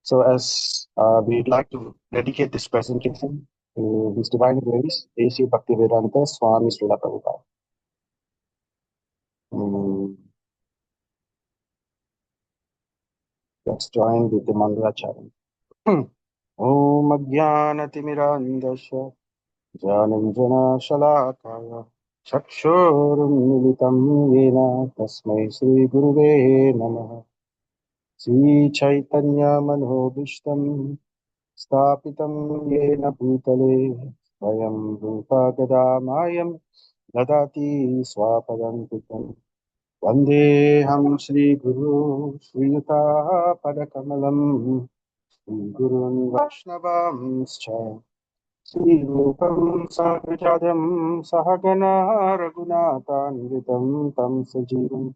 So, as we'd like to dedicate this presentation to His Divine Grace, A.C. Bhaktivedanta Swami Srila Prabhupada. Let's join with the Mangalacharya. Om Ajnanatimirandasya Jananjana Shalakaya Chakshurmilitam Yena Tasmai Sri Guruve Namaha Sri Chaitanya Manobishtam Stapitam Yena Bhutale Swayam Rupa Gadamayam Dadati Swapadantikam Vandeham Shri Guru Shri Yuta Padakamalam Shri Gurun Vaishnavamscha Shri Rupam Sagrajadam Sahagana Raghunathanvitam Tam Sajivam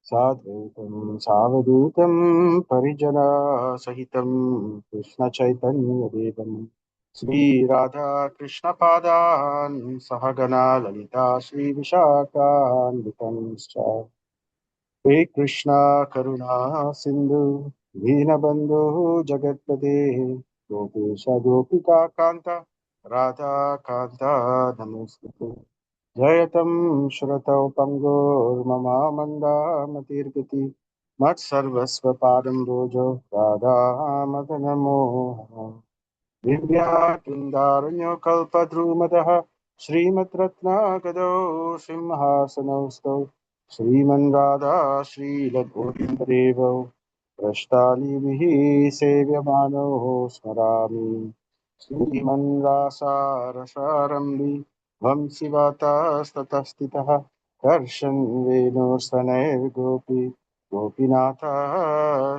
Sadhaitam Savadutam Parijana Sahitam Krishna Chaitanya Devam Sri Radha Krishna Padan Sahagana Lalita Sri Vishakhan Vitamscha Sri Krishna Karuna Sindhu Deenabandhu Jagatpade Gopesha Gopika Kanta Radha Kanta Namaste Jayatam Shratau Pangor Mama Manda Matirgati Mat Sarvasva Padam Bojo Radha Madanamo Divya Kindaranyo Kalpadrumadaha Srimat Ratna Gado Simhasanausto Sriman Radha Sri Govindadevo Prashtali Vihi Sevyamano Smarami Sriman Rasa Rasarambi Vamsivata Statastitaha Karshan Venur Sanair Gopi Gopinatha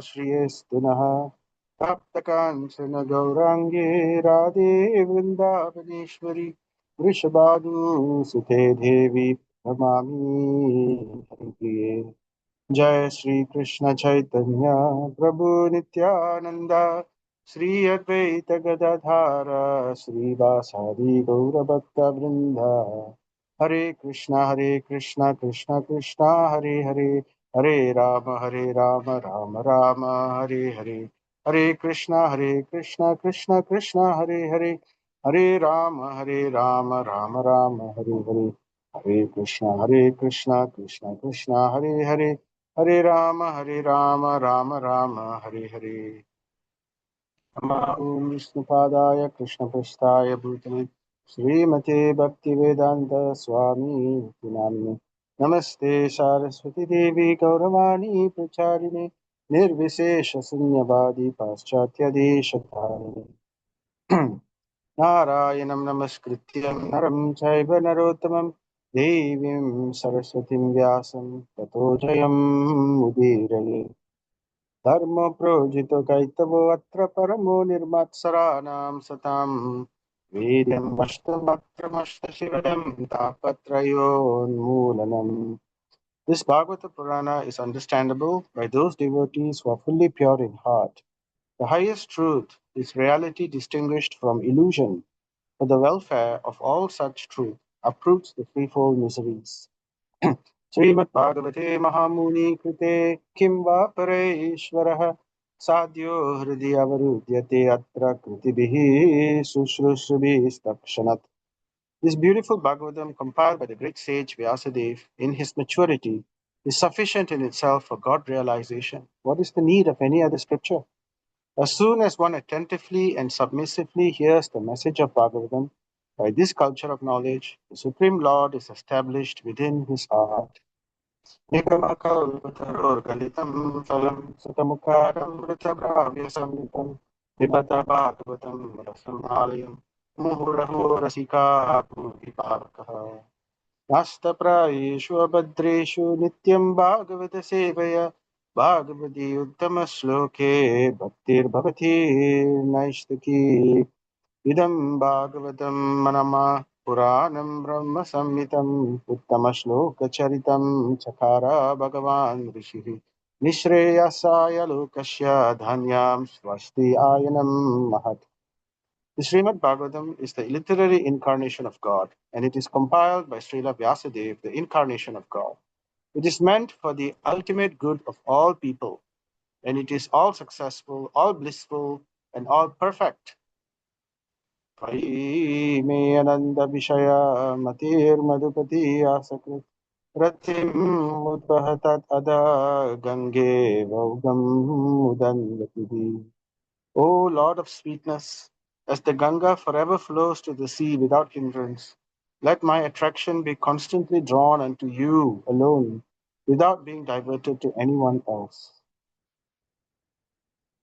Shriyestinaha Taptakanchana Gaurangi Radhe Vrindavaneshwari Vrishabhadu Sute Devi Namami Haripriye Jai Shri Krishna Chaitanya Prabhu Nityananda Shri Advaita Gadadhara Shri Vasari Gaura Bhakta Vrinda Hare Krishna Krishna Krishna Hare Hare Hare Rama Rama Rama Hare Hare Hare Krishna Krishna Krishna Hare Hare Hare Rama Rama Hare Hare Hare Krishna Krishna Hare Hare Hare Rama Rama Hare Hare Om Vishnu Padaya Krishna Prasthaya Bhutale Srimate Bhaktivedanta Swami Namine Namaste Saraswati Devi Gauravani Pracharine Nirvishesha Sunyavadi Paschatya Deshatharine Narayanam Namaskrityam Naram Chaiva Narottamam Devim Saraswatim Vyasam Tato Jayam Udiraye Dharma Projito Kaitavo Atra Paramo Nirmatsaranam Satam Vedam Vashtamatramashta Shivadam Tapatrayon Moolanam. This Bhagavata Purana is understandable by those devotees who are fully pure in heart. The highest truth is reality distinguished from illusion. For the welfare of all such truth uproots the threefold miseries. Srimad Bhagavate Mahamuni Krite Kim Va Pareshwarah Sadhyo Hridi Avarudyate Atra Kritibihi Sushrushrubhi Stakshanat. This beautiful Bhagavatam, compiled by the great sage Vyasadeva in his maturity, is sufficient in itself for God realization. What is the need of any other scripture? As soon as one attentively and submissively hears the message of Bhagavatam, by this culture of knowledge, the Supreme Lord is established within his heart. Nigamakalatarorgalitam phalam sutamukaram vritabhravyasamritam vibhata bhagavatam rasamalayam muhuraho rasika purvipavakaha Nastaprayeshu abhadreshu nityam bhagavata sevaya bhagavati uttama shloke bhaktir bhavati naishtaki idam bhagavatam manama Puranam Brahma Samhitam Uttama Shloka Charitam Chakara Bhagavan Rishihi Nishreyasaya Lokasya Dhanyam Swasti Ayanam Mahat. The Srimad Bhagavatam is the literary incarnation of God, and it is compiled by Srila Vyasadeva, the incarnation of God. It is meant for the ultimate good of all people. and it is all successful, all blissful, and all perfect. Pai me ananda vishaya matir madhupati asakrit ratim udbahatat ada gange vaugam udandati. O Lord of sweetness, as the Ganga forever flows to the sea without hindrance, let my attraction be constantly drawn unto you alone, without being diverted to anyone else.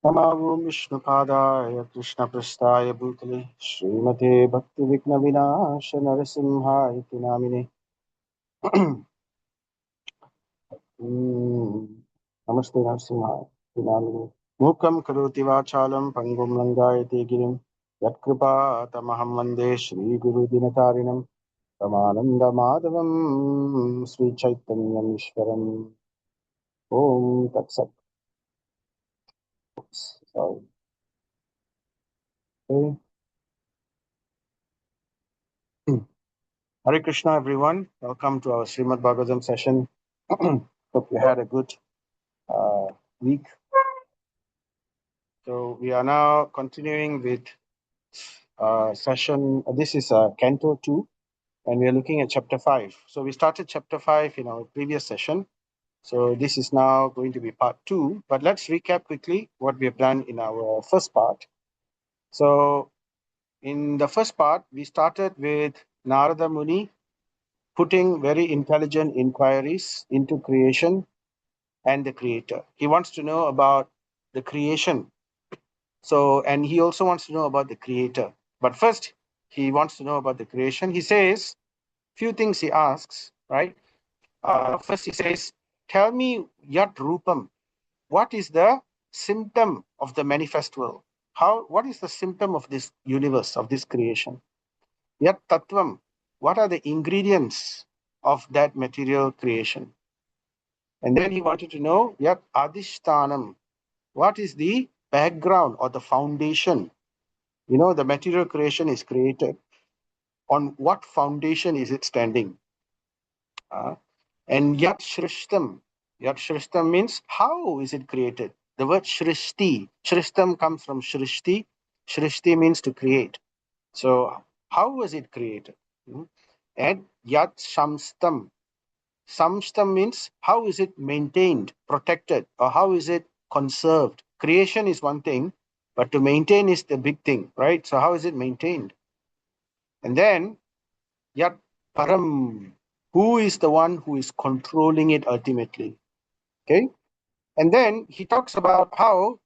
Namo Vishnupadaya Krishna Prasthaya Bhutale Srimate Bhakti Vigna Vinasha Narasimha iti namine. Namaste Narasimha iti namine. Mukam karoti vachalam pangum langayate girim yatkripa tamaham vande Shri Guru Dinatarinam Ramananda Madhavam Sri Chaitanyam Ishwaram. Om Tat Sat. Sorry. Okay. Hare Krishna, everyone. Welcome to our Srimad Bhagavatam session. Hope you had a good week. So we are now continuing with session. This is Canto 2, and we are looking at chapter 5. So we started chapter 5 in our previous session. So this is now going to be part 2. But let's recap quickly what we have done in our first part. So in the first part, we started with Narada Muni putting very intelligent inquiries into creation and the creator. He wants to know about the creation. So, and he also wants to know about the creator. But first, he wants to know about the creation. He says, few things he asks, right? First, he says, tell me yat rupam. What is the symptom of the manifest world? What is the symptom of this universe, of this creation? Yat tattvam. What are the ingredients of that material creation? And then he wanted to know, yat adishtanam. What is the background or the foundation? You know, the material creation is created. On what foundation is it standing? And yat shrishtam. Yat shrishtam means how is it created? The word shrishti. Shrishtam comes from shrishti. Shrishti means to create. So how was it created? And yat shamstam. Samstam means how is it maintained, protected, or how is it conserved? Creation is one thing, but to maintain is the big thing, right? So how is it maintained? And then yat param. Who is the one who is controlling it ultimately? Okay. And then he talks about how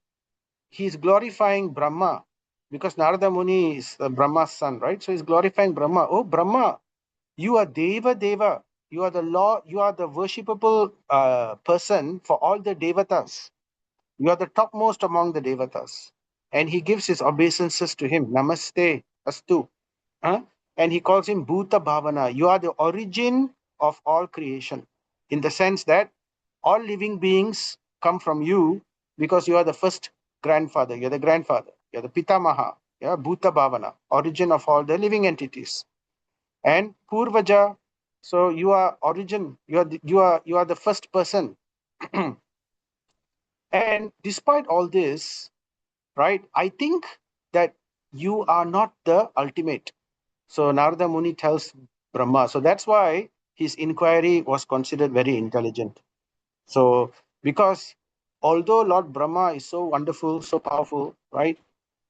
he's glorifying Brahma, because Narada Muni is Brahma's son, right? So he's glorifying Brahma. Oh, Brahma, you are Deva Deva. You are the Lord, you are the worshipable person for all the Devatas. You are the topmost among the Devatas. And he gives his obeisances to him. Namaste, Astu. Huh? And he calls him Bhuta Bhavana. You are the origin of all creation, in the sense that all living beings come from you because you are the first grandfather. You're the grandfather. You're the Pitamaha. Yeah, Bhuta Bhavana, origin of all the living entities. And Purvaja, so you are origin. You are the first person. And despite all this, right, I think that you are not the ultimate. So Narada Muni tells Brahma. So that's why his inquiry was considered very intelligent. So because although Lord Brahma is so wonderful, so powerful, right?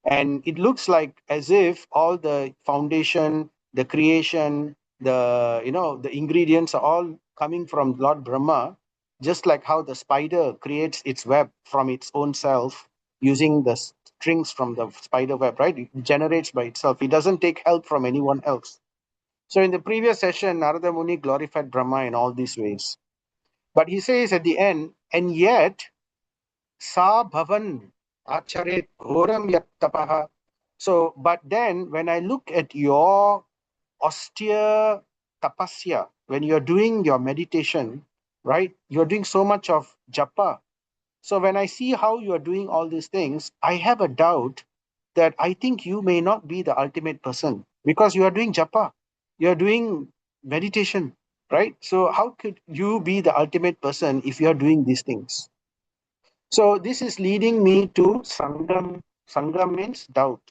And it looks like as if all the foundation, the creation, the ingredients are all coming from Lord Brahma, just like how the spider creates its web from its own self using the strings from the spider web, right? It generates by itself. It doesn't take help from anyone else. So in the previous session, Narada Muni glorified Brahma in all these ways. But he says at the end, and yet, sa bhavan acharet ghoram yat tapaha. So, but then when I look at your austere tapasya, when you're doing your meditation, right, you're doing so much of japa. So when I see how you are doing all these things, I have a doubt that I think you may not be the ultimate person because you are doing japa, you are doing meditation, right? So how could you be the ultimate person if you are doing these things? So this is leading me to Sangam. Sangam means doubt.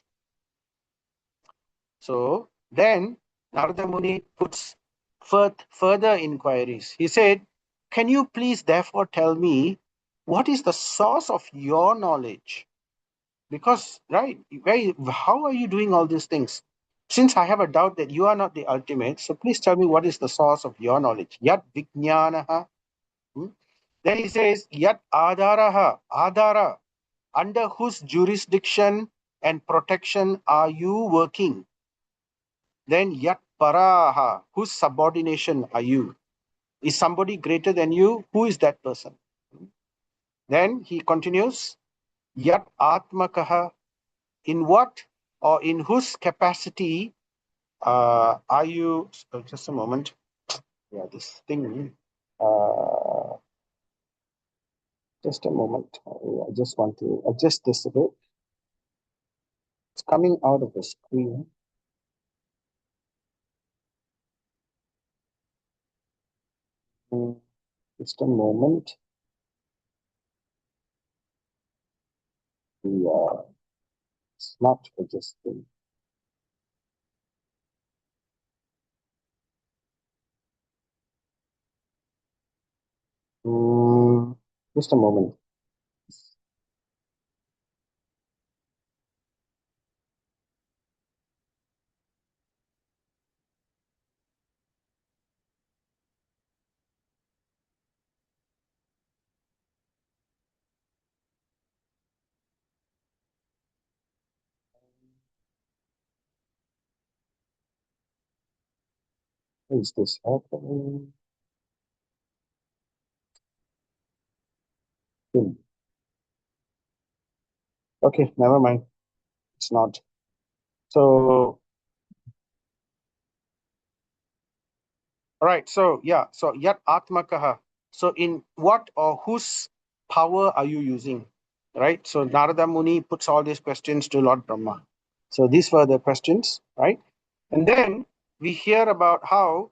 So then Narada Muni puts further inquiries. He said, can you please therefore tell me what is the source of your knowledge? Because, right, how are you doing all these things? Since I have a doubt that you are not the ultimate, so please tell me what is the source of your knowledge. Yat Vijnanaha. Then he says, Yat Adaraha, Adara, under whose jurisdiction and protection are you working? Then Yat Paraha, whose subordination are you? Is somebody greater than you? Who is that person? Then he continues, Yat Atmakaha, in what or in whose capacity are you? Just a moment. Yeah, this thing. Uh, just a moment. I just want to adjust this a bit. It's coming out of the screen. Just a moment. Yeah, it's not adjusting. Just a moment. Is this happening? Okay, never mind. It's not. So, all right. So, yeah. So, Yat Atmakaha. So, in what or whose power are you using? Right. So, Narada Muni puts all these questions to Lord Brahma. So, these were the questions, right? And then we hear about how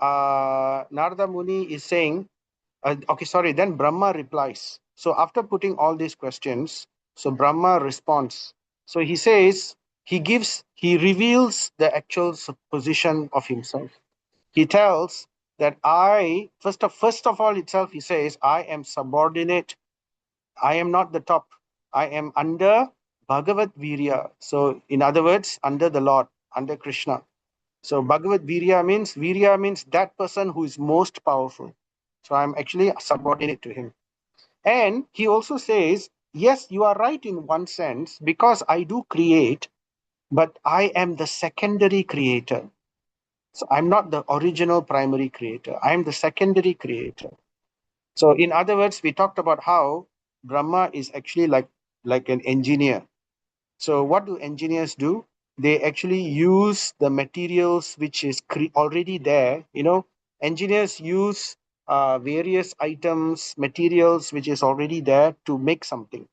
Narada Muni is saying, okay, sorry, then Brahma replies. So after putting all these questions, so Brahma responds. So he says, he reveals the actual position of himself. He tells that first of all itself, he says, I am subordinate. I am not the top. I am under Bhagavat Virya. So in other words, under the Lord, under Krishna. So Bhagavad Virya means that person who is most powerful. So I'm actually subordinate to him. And he also says, yes, you are right in one sense, because I do create, but I am the secondary creator. So I'm not the original primary creator. I'm the secondary creator. So in other words, we talked about how Brahma is actually like an engineer. So what do engineers do? They actually use the materials which is already there. Engineers use various items, materials which is already there to make something.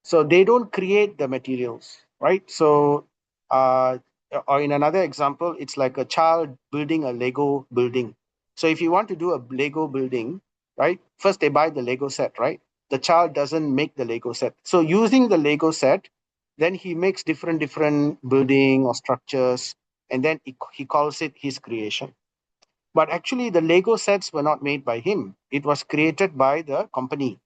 So they don't create the materials, right? So, or in another example, it's like a child building a Lego building. So if you want to do a Lego building, right? First they buy the Lego set, right? The child doesn't make the Lego set. So using the Lego set, then he makes different building or structures, and then he calls it his creation. But actually, the Lego sets were not made by him. It was created by the company.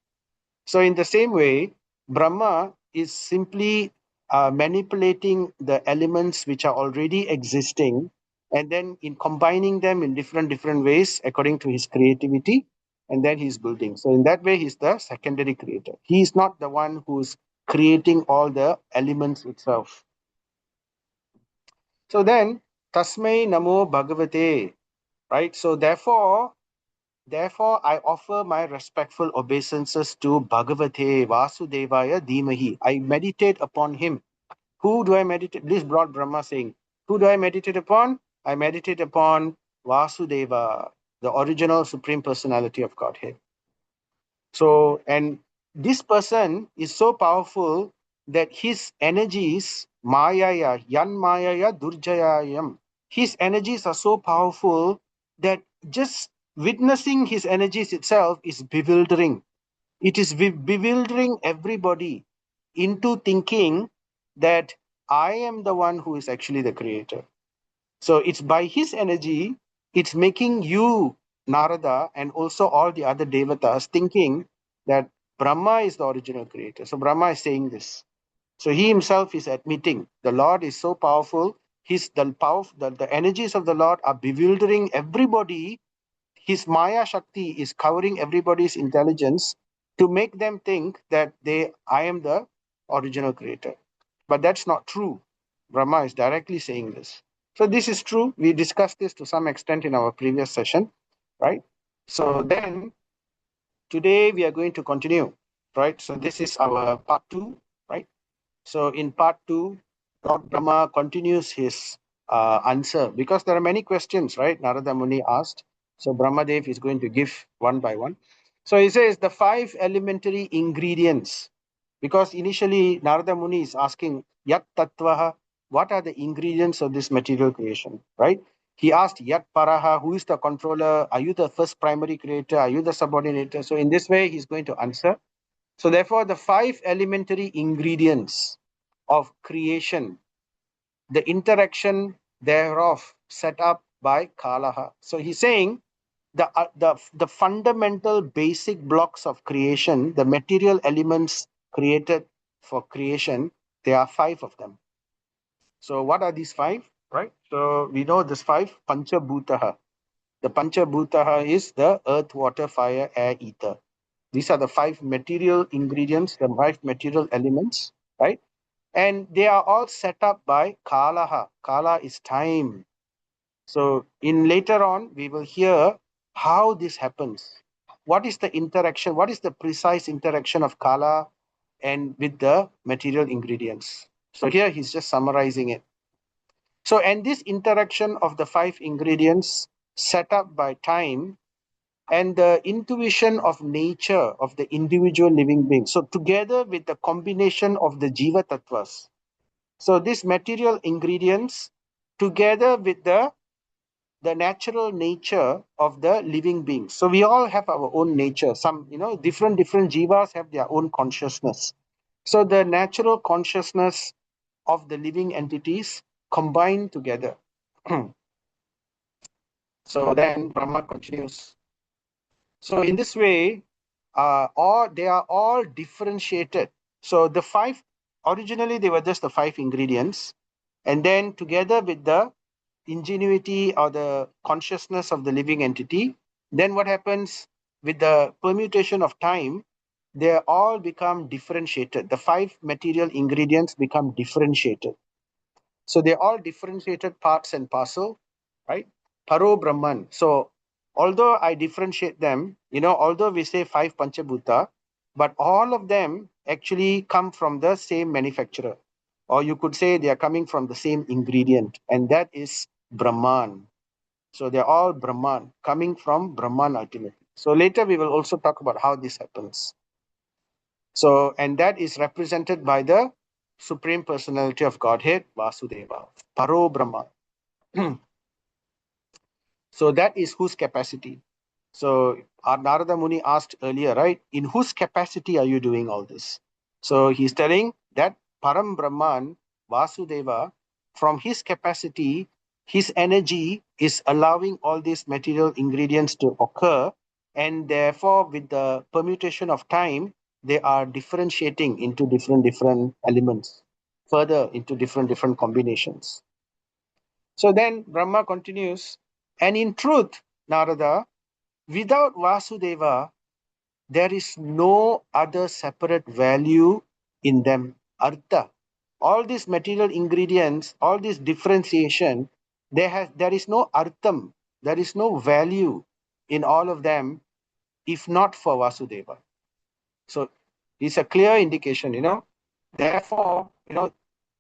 So in the same way, Brahma is simply manipulating the elements which are already existing, and then in combining them in different ways according to his creativity, and then he's building. So in that way, he's the secondary creator. He is not the one who's creating all the elements itself. So then, Tasmai Namo Bhagavate, right? So Therefore, I offer my respectful obeisances to Bhagavate Vasudevaya Dhimahi. I meditate upon him. Who do I meditate? This brought Brahma saying, who do I meditate upon? I meditate upon Vasudeva, the original Supreme Personality of Godhead. So, and this person is so powerful that his energies, Mayaya, Yan Mayaya Durjayayam, his energies are so powerful that just witnessing his energies itself is bewildering. It is bewildering everybody into thinking that I am the one who is actually the creator. So it's by his energy, it's making you, Narada, and also all the other devatas thinking that Brahma is the original creator. So Brahma is saying this. So he himself is admitting the Lord is so powerful. The energies of the Lord are bewildering everybody. His Maya Shakti is covering everybody's intelligence to make them think that I am the original creator. But that's not true. Brahma is directly saying this. So this is true. We discussed this to some extent in our previous session, right? So then today we are going to continue, right? So this is our part 2, right? So in part 2, Lord Brahma continues his answer because there are many questions, right? Narada Muni asked. So Brahmadev is going to give one by one. So he says the 5 elementary ingredients, because initially Narada Muni is asking Yat Tattvaha, what are the ingredients of this material creation, right? He asked Yat Paraha, who is the controller? Are you the first primary creator? Are you the subordinator? So in this way, he's going to answer. So therefore, the 5 elementary ingredients of creation, the interaction thereof set up by Kalaha. So he's saying the fundamental basic blocks of creation, the material elements created for creation, there are 5 of them. So what are these 5? Right? So we know this 5, Panchabhutaha. The Panchabhutaha is the earth, water, fire, air, ether. These are the 5 material ingredients, the 5 material elements, right? And they are all set up by Kalaha. Kala is time. So in later on, we will hear how this happens. What is the interaction? What is the precise interaction of Kala and with the material ingredients? So here he's just summarizing it. So, and this interaction of the 5 ingredients set up by time and the intuition of nature of the individual living being. So together with the combination of the Jiva Tattvas. So these material ingredients together with the natural nature of the living beings. So we all have our own nature. Some, different jivas have their own consciousness. So the natural consciousness of the living entities combine together. So then Brahma continues. So in this way, they are all differentiated. So the 5, originally they were just the 5 ingredients, and then together with the ingenuity or the consciousness of the living entity, then what happens with the permutation of time, they all become differentiated. The 5 material ingredients become differentiated. So they're all differentiated parts and parcel, right? Paro Brahman. So although I differentiate them, although we say 5 Panchabhuta, but all of them actually come from the same manufacturer. Or you could say they are coming from the same ingredient, and that is Brahman. So they're all Brahman, coming from Brahman ultimately. So later we will also talk about how this happens. So, and that is represented by the Supreme Personality of Godhead, Vasudeva, Paro Brahma. So that is whose capacity. So our Narada Muni asked earlier, right? In whose capacity are you doing all this? So he's telling that Param Brahman, Vasudeva, from his capacity, his energy is allowing all these material ingredients to occur. And therefore, with the permutation of time, they are differentiating into different elements, further into different combinations. So then Brahma continues, and in truth, Narada, without Vasudeva, there is no other separate value in them. Artha. All these material ingredients, all this differentiation, there is no artham, there is no value in all of them if not for Vasudeva. So it's a clear indication, Therefore,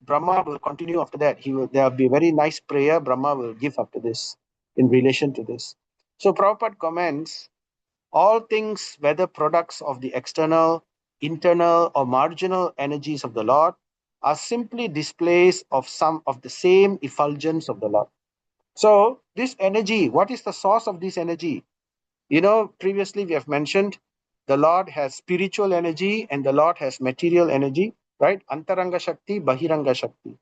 Brahma will continue after that. There will be a very nice prayer Brahma will give after this in relation to this. So Prabhupada comments, all things, whether products of the external, internal, or marginal energies of the Lord, are simply displays of some of the same effulgence of the Lord. So this energy, what is the source of this energy? Previously we have mentioned the Lord has spiritual energy and the Lord has material energy, right? Antaranga Shakti, Bahiranga Shakti.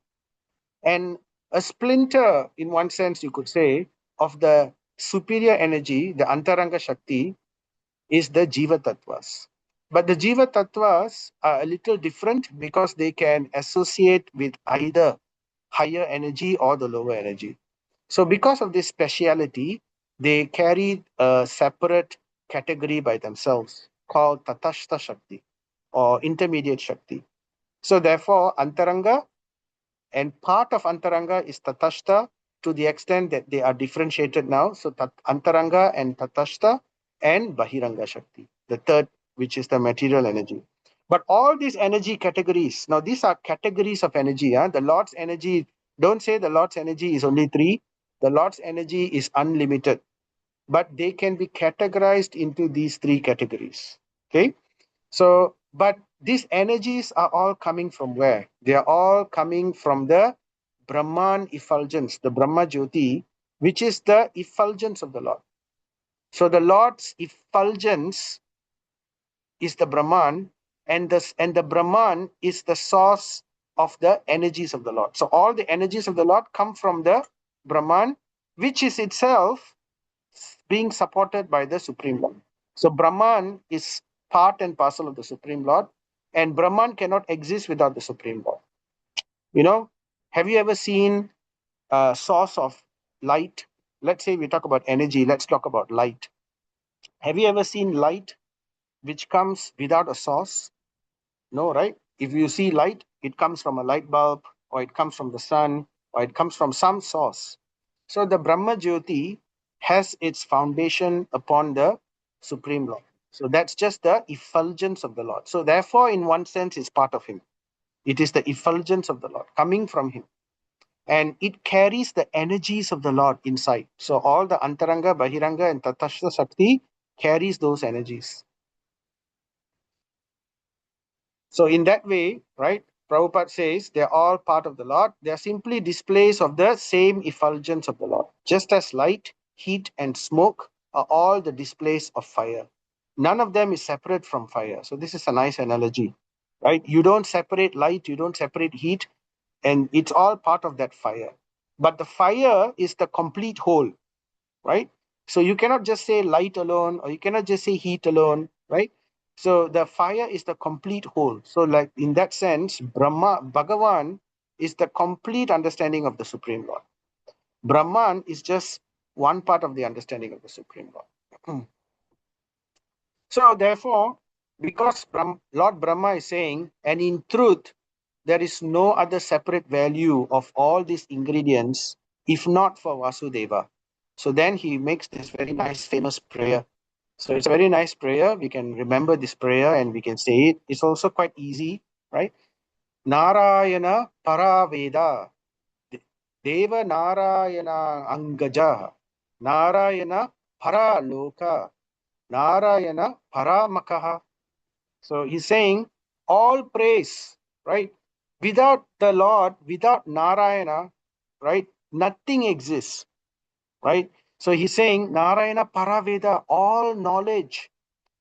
And a splinter, in one sense, you could say, of the superior energy, the Antaranga Shakti, is the Jiva Tattvas. But the Jiva Tattvas are a little different because they can associate with either higher energy or the lower energy. So because of this speciality, they carry a separate category by themselves called Tatashta Shakti or intermediate Shakti. So therefore, Antaranga and part of Antaranga is Tatashta to the extent that they are differentiated now. So Antaranga and Tatashta and Bahiranga Shakti, the third, which is the material energy. But all these energy categories, now these are categories of energy. The Lord's energy, don't say the Lord's energy is only three. The Lord's energy is unlimited, but they can be categorized into these three categories. Okay. So, but these energies are all coming from where? They are all coming from the Brahman effulgence, the Brahma Jyoti, which is the effulgence of the Lord. So the Lord's effulgence is the Brahman, and the Brahman is the source of the energies of the Lord. So all the energies of the Lord come from the Brahman, which is itself being supported by the Supreme Lord. So Brahman is part and parcel of the Supreme Lord, and Brahman cannot exist without the Supreme Lord. You know, have you ever seen a source of light? Let's say we talk about energy, let's talk about light. Have you ever seen light which comes without a source? No, right? If you see light, it comes from a light bulb, or it comes from the sun, or it comes from some source. So the Brahma Jyoti has its foundation upon the Supreme Lord. So that's just the effulgence of the Lord. So therefore, in one sense, it's part of him. It is the effulgence of the Lord coming from him. And it carries the energies of the Lord inside. So all the Antaranga, Bahiranga, and Tatashta Shakti carries those energies. So in that way, right, Prabhupada says they're all part of the Lord. They're simply displays of the same effulgence of the Lord. Just as light, heat, and smoke are all the displays of fire. None of them is separate from fire. So this is a nice analogy, right? You don't separate light, you don't separate heat, and it's all part of that fire. But the fire is the complete whole, right? So you cannot just say light alone, or you cannot just say heat alone, right? So the fire is the complete whole. So like in that sense, Bhagavan is the complete understanding of the Supreme Lord. Brahman is just one part of the understanding of the Supreme Lord. So therefore, because Lord Brahma is saying, and in truth, there is no other separate value of all these ingredients, if not for Vasudeva. So then he makes this very nice, famous prayer. So it's a very nice prayer. We can remember this prayer and we can say it. It's also quite easy, right? Narayana Paraveda, Deva Narayana Angaja, Narayana Paraloka, Narayana Paramakaha. So he's saying all praise, right? Without the Lord, without Narayana, right? Nothing exists, right? So he's saying Narayana Paraveda, all knowledge,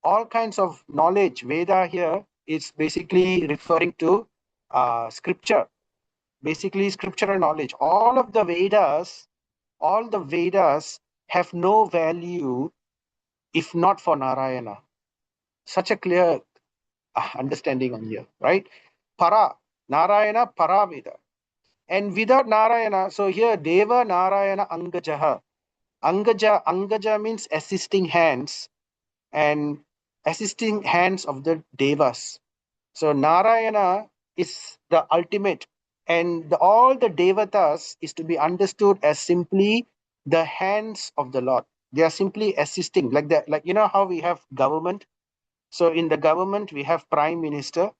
all kinds of knowledge. Veda here is basically referring to scripture, basically scriptural knowledge. All the Vedas have no value if not for Narayana. Such a clear understanding on here, right? Para, Narayana, Paraveda. And without Narayana, so here Deva Narayana Angajaha. Angaja means assisting hands, and assisting hands of the Devas. So Narayana is the ultimate, and all the Devatas is to be understood as simply the hands of the Lord. They are simply assisting, like that, like you know how we have government. So in the government we have prime minister.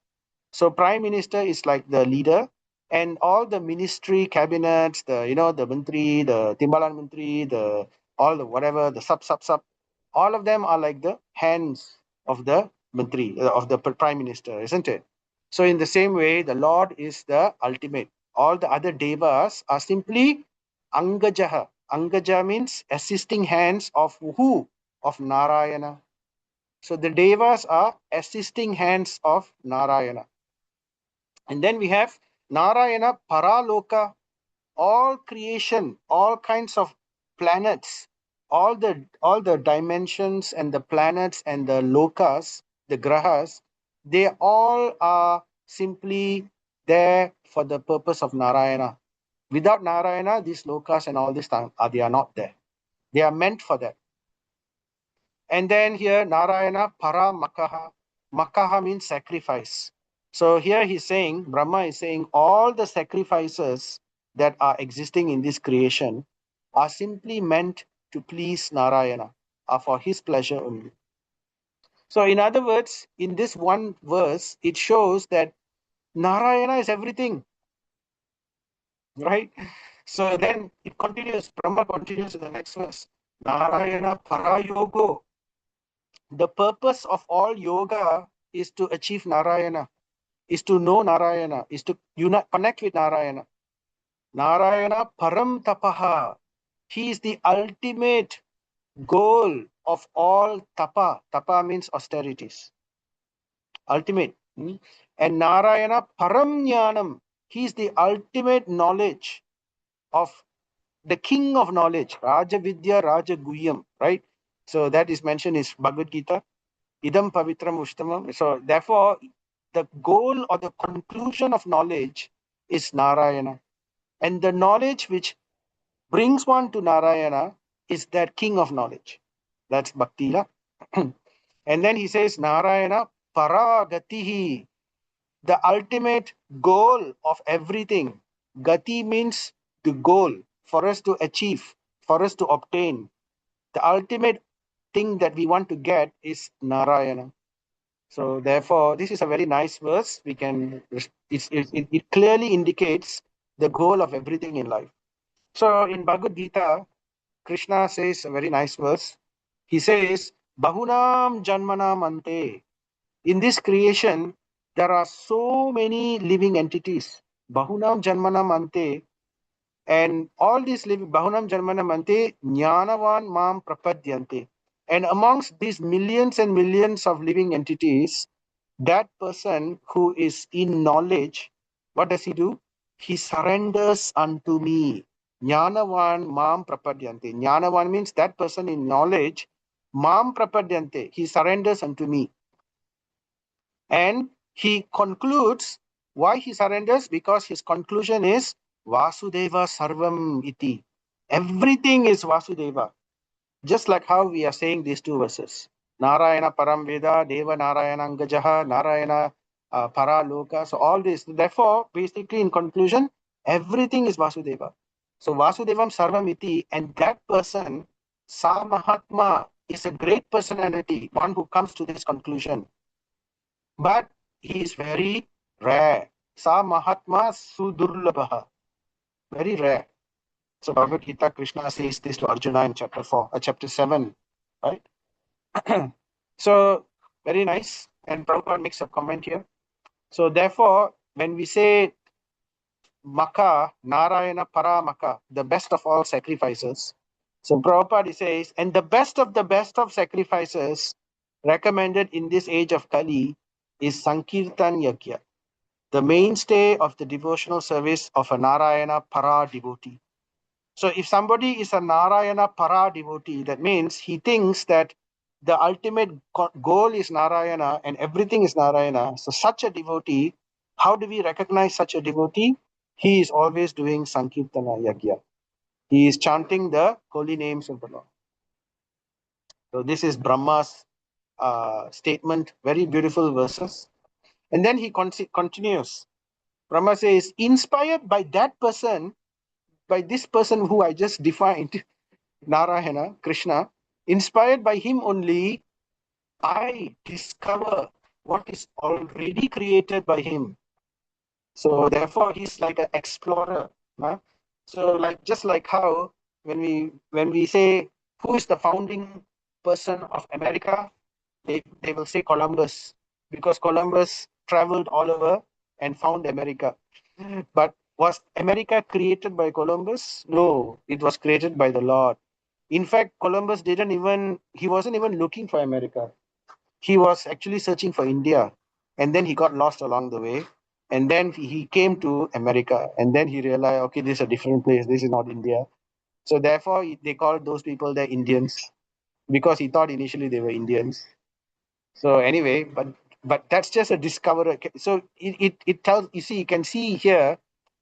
So prime minister is like the leader, and all the ministry cabinets, the mantri, the timbalan mantri, the all the whatever, the sub, all of them are like the hands of the mantri, of the prime minister, isn't it? So in the same way, the Lord is the ultimate. All the other devas are simply angajaha. Angaja means assisting hands of who? Of Narayana. So the devas are assisting hands of Narayana. And then we have Narayana Paraloka, all creation, all kinds of planets, all the dimensions and the planets and the lokas, the grahas, they all are simply there for the purpose of Narayana. Without Narayana, these lokas and all this time they are not there. They are meant for that. And then here Narayana para makaha. Makaha means sacrifice. So here he's saying, Brahma is saying, all the sacrifices that are existing in this creation are simply meant to please Narayana, are for his pleasure only. So in other words, in this one verse, it shows that Narayana is everything, right? So then it continues, Brahma continues in the next verse. Narayana Parayogo. The purpose of all yoga is to achieve Narayana, is to know Narayana, is to connect with Narayana. Narayana Param Tapaha. He is the ultimate goal of all tapa. Tapa means austerities. Ultimate. And Narayana Param Jnanam. He is the ultimate knowledge of the king of knowledge. Raja Vidya Raja Guyam. Right? So that is mentioned in Bhagavad Gita. Idam Pavitram Ushtamam. So therefore, the goal or the conclusion of knowledge is Narayana. And the knowledge which brings one to Narayana is that king of knowledge. That's Bhaktila. And then he says, Narayana Paragatihi, the ultimate goal of everything. Gati means the goal for us to achieve, for us to obtain. The ultimate thing that we want to get is Narayana. So therefore, this is a very nice verse. It clearly indicates the goal of everything in life. So in Bhagavad Gita, Krishna says a very nice verse. He says, Bahunam Janmanam Ante. In this creation, there are so many living entities. Bahunam Janmanam Ante. And all these living, Bahunam Janmanam Ante, Jnanavan Mam Prapadyante. And amongst these millions and millions of living entities, that person who is in knowledge, what does he do? He surrenders unto me. Jnanavan mam prapadyante. Jnanavan means that person in knowledge. Mam prapadyante. He surrenders unto me. And he concludes why he surrenders, because his conclusion is Vasudeva Sarvam Iti. Everything is Vasudeva. Just like how we are saying these two verses. Narayana Param Veda, Deva Narayana Angajaha, Narayana Paraloka. So all this. Therefore, basically in conclusion, everything is Vasudeva. So Vasudevam Sarvamiti, and that person, Sa Mahatma, is a great personality, one who comes to this conclusion. But he is very rare. Sa Mahatma Sudurlabha. Very rare. So Bhagavad Gita, Krishna says this to Arjuna in chapter 7, right? So very nice. And Prabhupada makes a comment here. So therefore, when we say Maka, Narayana Paramaka, the best of all sacrifices. So Prabhupada says, and the best of sacrifices recommended in this age of Kali is Sankirtan Yagya, the mainstay of the devotional service of a Narayana Para devotee. So if somebody is a Narayana Para devotee, that means he thinks that the ultimate goal is Narayana and everything is Narayana. So such a devotee, how do we recognize such a devotee? He is always doing Sankirtana Yagya. He is chanting the holy names of the Lord. So this is Brahma's statement, very beautiful verses. And then he continues. Brahma says, inspired by that person, by this person who I just defined, Narayana, Krishna, inspired by him only, I discover what is already created by him. So therefore, he's like an explorer. Huh? So just like how when we say who is the founding person of America, they will say Columbus, because Columbus traveled all over and found America. But was America created by Columbus? No, it was created by the Lord. In fact, Columbus wasn't even looking for America. He was actually searching for India, and then he got lost along the way. And then he came to America, and then he realized, okay, this is a different place. This is not India. So therefore, they called those people the Indians because he thought initially they were Indians. So anyway, but that's just a discoverer. So it tells, you see, you can see here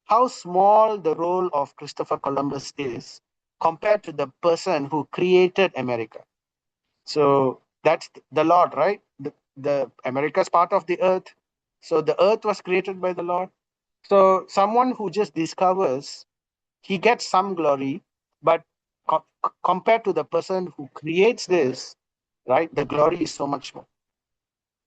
how small the role of Christopher Columbus is compared to the person who created America. So that's the Lord, right? The America is part of the earth. So the earth was created by the Lord. So someone who just discovers, he gets some glory, but compared to the person who creates this, right, the glory is so much more.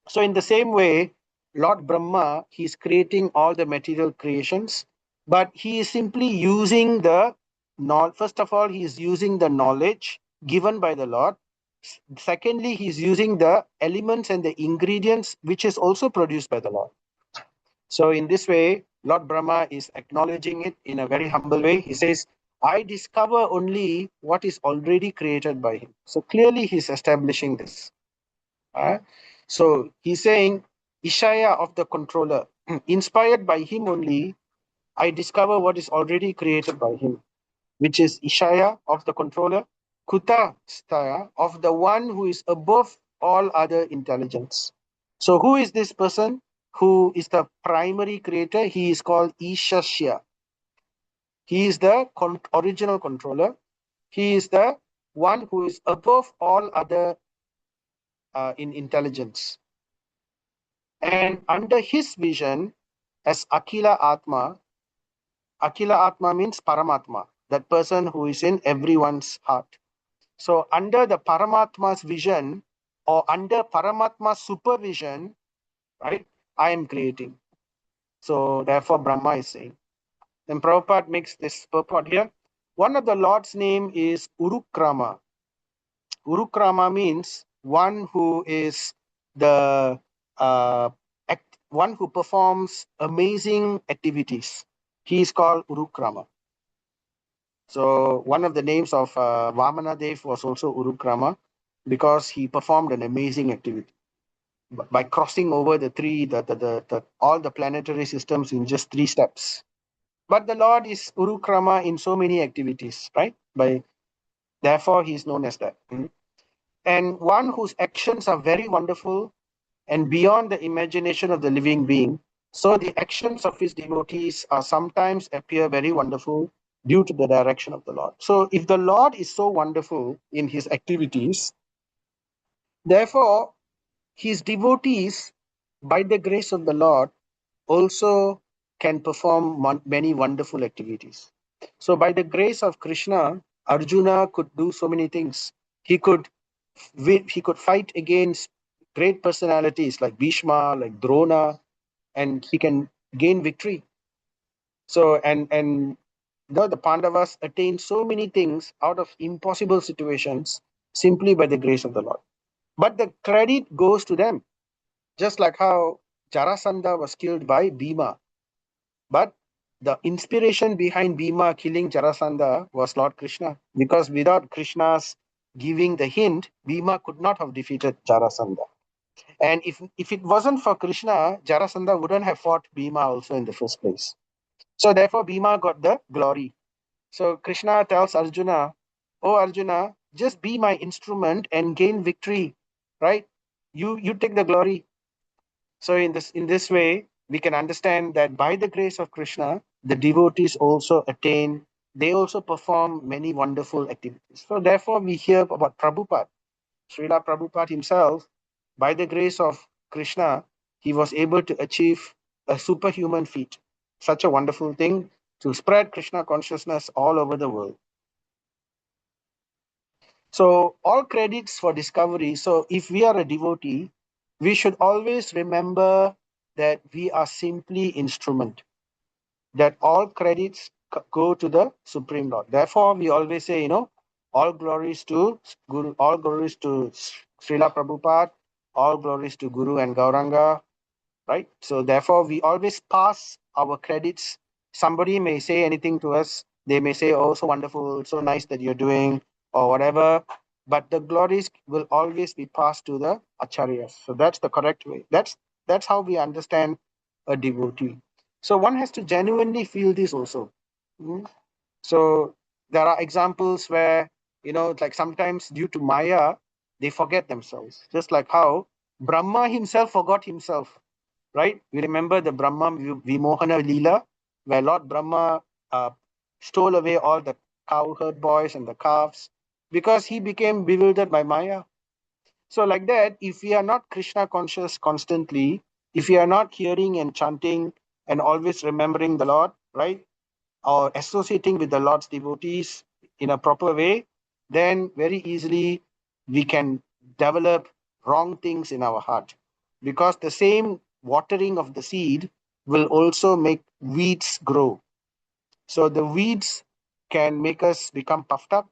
So in the same way, Lord Brahma, he's creating all the material creations, but he is simply using the knowledge. First of all, he is using the knowledge given by the Lord. Secondly, he's using the elements and the ingredients which is also produced by the Lord. So in this way, Lord Brahma is acknowledging it in a very humble way. He says, I discover only what is already created by him. So clearly he's establishing this. So he's saying, Ishaya of the controller, inspired by him only, I discover what is already created by him, which is Ishaya of the controller, Kuta Staya of the one who is above all other intelligence. So who is this person who is the primary creator? He is called Ishashya. He is the original controller. He is the one who is above all other in intelligence. And under his vision, as Akila Atma means Paramatma, that person who is in everyone's heart. So under the Paramatma's vision or under Paramatma's supervision, right, I am creating. So therefore Brahma is saying. Then Prabhupada makes this purport here. One of the Lord's name is Urukrama. Urukrama means one who is the one who performs amazing activities. He is called Urukrama. So one of the names of Vamana Dev was also Urukrama because he performed an amazing activity by crossing over all the planetary systems in just 3 steps. But the Lord is Urukrama in so many activities, right? Therefore, he is known as that. And one whose actions are very wonderful and beyond the imagination of the living being. So the actions of his devotees are sometimes appear very wonderful due to the direction of the Lord. So if the Lord is so wonderful in his activities, therefore his devotees, by the grace of the Lord, also can perform many wonderful activities. So by the grace of Krishna, Arjuna could do so many things. He could fight against great personalities like Bhishma, like Drona, and he can gain victory. So and the Pandavas attained so many things out of impossible situations simply by the grace of the Lord. But the credit goes to them, just like how Jarasandha was killed by Bhima. But the inspiration behind Bhima killing Jarasandha was Lord Krishna, because without Krishna's giving the hint, Bhima could not have defeated Jarasandha. And if it wasn't for Krishna, Jarasandha wouldn't have fought Bhima also in the first place. So therefore, Bhima got the glory. So Krishna tells Arjuna, "Oh Arjuna, just be my instrument and gain victory, right? You take the glory." So in this way, we can understand that by the grace of Krishna, the devotees also attain, they also perform many wonderful activities. So therefore, we hear about Prabhupada. Srila Prabhupada himself, by the grace of Krishna, he was able to achieve a superhuman feat. Such a wonderful thing to spread Krishna consciousness all over the world. So all credits for discovery. So if we are a devotee, we should always remember that we are simply instrument, that all credits go to the Supreme Lord. Therefore, we always say, all glories to Guru, all glories to Srila Prabhupada, all glories to Guru and Gauranga, right? So therefore, we always pass our credits. Somebody may say anything to us. They may say, oh, so wonderful, so nice that you're doing, or whatever. but the glories will always be passed to the acharyas. So that's the correct way. That's how we understand a devotee. So one has to genuinely feel this also. Mm. So there are examples where, like sometimes due to Maya, they forget themselves. Just like how Brahma himself forgot himself, right? We remember the Brahma Vimohana Leela, where Lord Brahma uh, stole away all the cowherd boys and the calves because he became bewildered by Maya. So, like that, if we are not Krishna conscious constantly, if we are not hearing and chanting and always remembering the Lord, right? Or associating with the Lord's devotees in a proper way, then very easily we can develop wrong things in our heart. Because the same watering of the seed will also make weeds grow. So the weeds can make us become puffed up,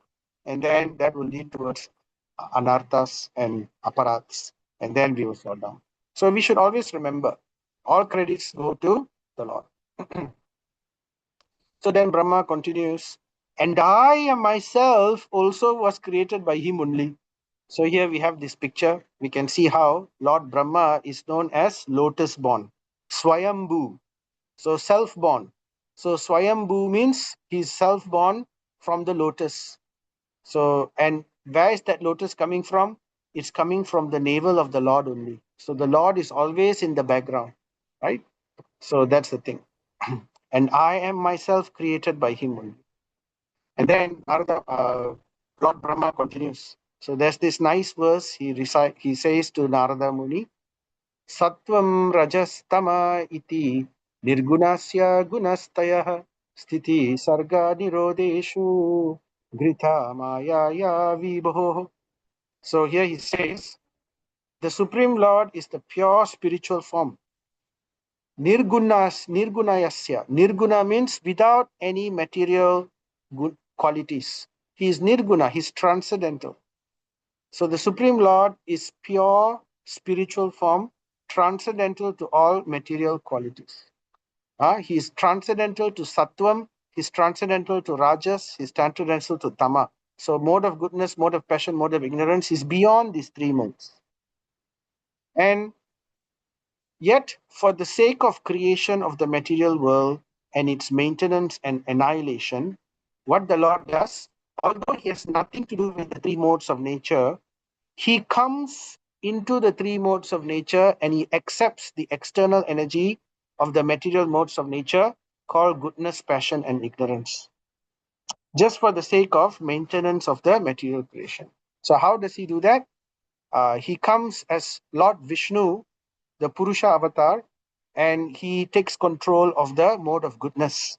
and then that will lead towards anarthas and aparats, and then we will fall down. So we should always remember all credits go to the Lord. So then Brahma continues, and I myself also was created by him only. So here we have this picture. We can see how Lord Brahma is known as lotus born, Swayambhu. So self born. So Swayambhu means he's self born from the lotus. So, and where is that lotus coming from? It's coming from the navel of the Lord only. So the Lord is always in the background, right? So that's the thing. And I am myself created by him only. And then Lord Brahma continues. So there's this nice verse he says to Narada Muni, Sattvam Rajastama iti nirgunasya gunastayah sthiti sarga nirodeshu grita mayaya vibho. So here he says, the Supreme Lord is the pure spiritual form. Nirgunayasya. Nirguna means without any material good qualities. He is nirguna, he is transcendental. So the Supreme Lord is pure spiritual form, transcendental to all material qualities. He is transcendental to Sattvam, he is transcendental to Rajas, he is transcendental to Tama. So mode of goodness, mode of passion, mode of ignorance is beyond these three modes. And yet, for the sake of creation of the material world and its maintenance and annihilation, what the Lord does, although he has nothing to do with the three modes of nature, he comes into the three modes of nature and he accepts the external energy of the material modes of nature called goodness, passion, and ignorance, just for the sake of maintenance of the material creation. So how does he do that? He comes as Lord Vishnu, the Purusha avatar, and he takes control of the mode of goodness.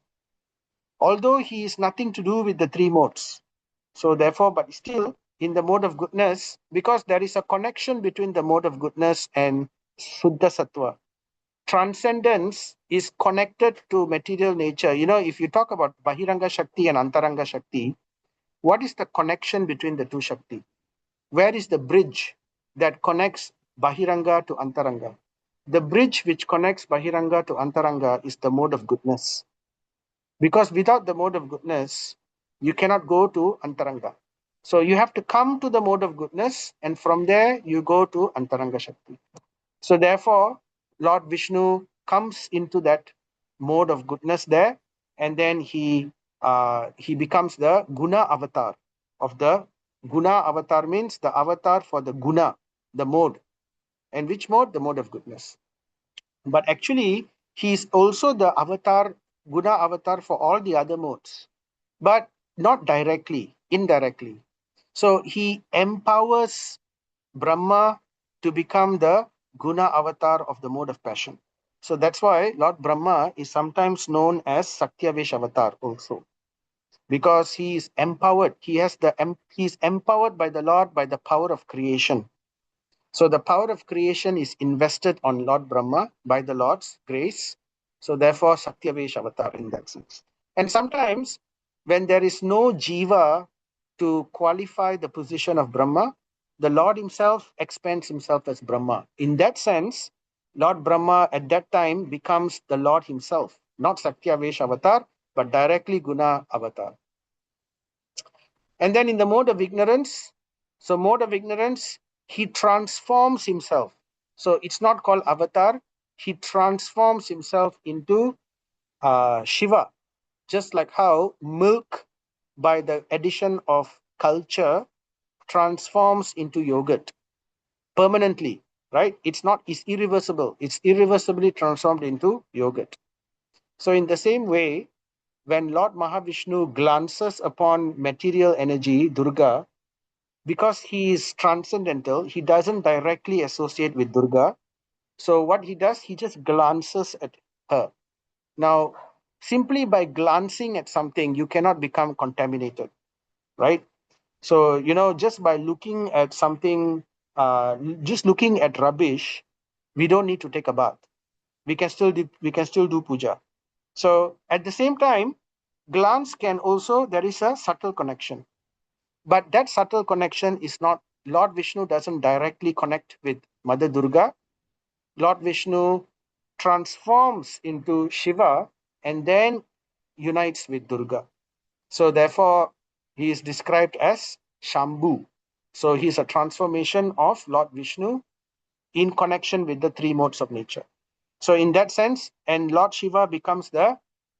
Although he is nothing to do with the three modes. So therefore, but still in the mode of goodness, because there is a connection between the mode of goodness and Suddha Sattva. Transcendence is connected to material nature. If you talk about Bahiranga Shakti and Antaranga Shakti, what is the connection between the two Shakti? Where is the bridge that connects Bahiranga to Antaranga? The bridge which connects Bahiranga to Antaranga is the mode of goodness. Because without the mode of goodness, you cannot go to Antaranga. So you have to come to the mode of goodness, and from there you go to Antaranga Shakti. So therefore, Lord Vishnu comes into that mode of goodness there, and then he becomes the Guna avatar of the Guna avatar means the avatar for the Guna, the mode. And which mode? The mode of goodness. But actually, he is also the avatar, Guna avatar for all the other modes, but not directly, indirectly. So he empowers Brahma to become the Guna avatar of the mode of passion. So that's why Lord Brahma is sometimes known as Sakyavesh avatar also, because he is empowered. He is empowered by the Lord by the power of creation. So the power of creation is invested on Lord Brahma by the Lord's grace. So therefore, Sakyavesh avatar in that sense. And sometimes when there is no jiva to qualify the position of Brahma, the Lord himself expands himself as Brahma. In that sense, Lord Brahma at that time becomes the Lord himself, not Sakyavesh avatar, but directly Guna avatar. And then in the mode of ignorance, So mode of ignorance, he transforms himself. So it's not called avatar. He transforms himself into Shiva, just like how milk, by the addition of culture, transforms into yogurt permanently, right? It's irreversible. It's irreversibly transformed into yogurt. So in the same way, when Lord Mahavishnu glances upon material energy, Durga, because he is transcendental, he doesn't directly associate with Durga. So what he does, he just glances at her. Now, simply by glancing at something, you cannot become contaminated, right? So, just by looking at something, just looking at rubbish, we don't need to take a bath. We can still do puja. So at the same time, glance can also, there is a subtle connection. But that subtle connection is not, Lord Vishnu doesn't directly connect with Mother Durga. Lord Vishnu transforms into Shiva and then unites with Durga. So therefore, he is described as Shambhu. So he is a transformation of Lord Vishnu in connection with the three modes of nature. So in that sense, and Lord Shiva becomes the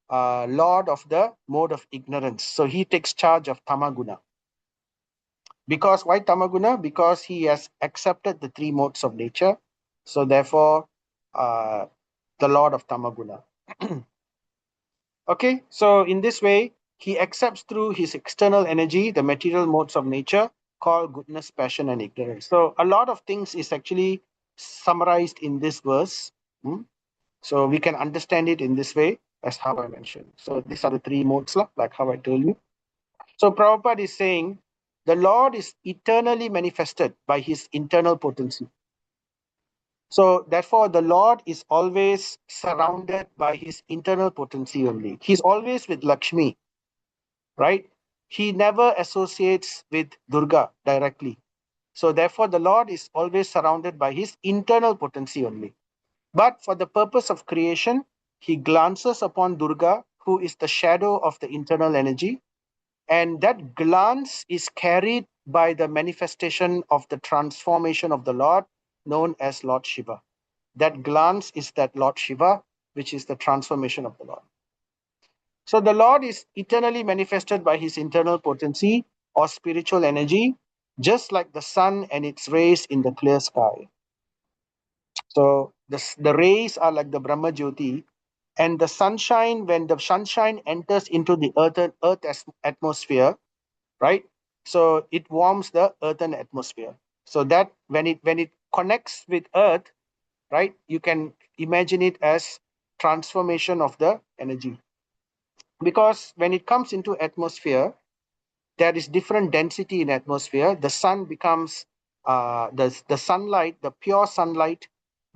Lord of the mode of ignorance. So he takes charge of Tamaguna. Because why Tamaguna? Because he has accepted the three modes of nature. So therefore, uh, the Lord of Tamaguna. Okay, so in this way, he accepts through his external energy the material modes of nature called goodness, passion, and ignorance. So a lot of things is actually summarized in this verse. Hmm? So we can understand it in this way, as how I mentioned. So these are the three modes, like how I told you. So Prabhupada is saying the Lord is eternally manifested by his internal potency. So therefore, the Lord is always surrounded by his internal potency only. He's always with Lakshmi, right? He never associates with Durga directly. So therefore, the Lord is always surrounded by his internal potency only. But for the purpose of creation, he glances upon Durga, who is the shadow of the internal energy, and that glance is carried by the manifestation of the transformation of the Lord, known as Lord Shiva. That glance is that Lord Shiva, which is the transformation of the Lord. So the Lord is eternally manifested by his internal potency or spiritual energy, just like the sun and its rays in the clear sky. So the rays are like the Brahma Jyoti, and the sunshine, when the sunshine enters into the earth atmosphere, right? So it warms the earthen atmosphere. So that when it connects with earth, right, you can imagine it as transformation of the energy. Because when it comes into atmosphere, there is different density in atmosphere. The sun becomes the sunlight, the pure sunlight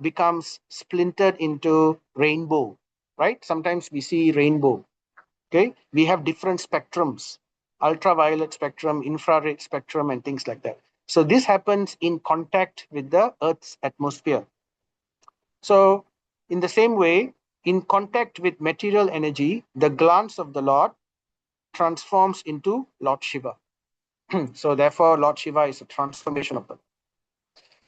becomes splintered into rainbow, right? Sometimes we see rainbow. Okay, we have different spectrums, ultraviolet spectrum, infrared spectrum, and things like that. So this happens in contact with the Earth's atmosphere. So in the same way, in contact with material energy, the glance of the Lord transforms into Lord Shiva. So therefore, Lord Shiva is a transformation of the.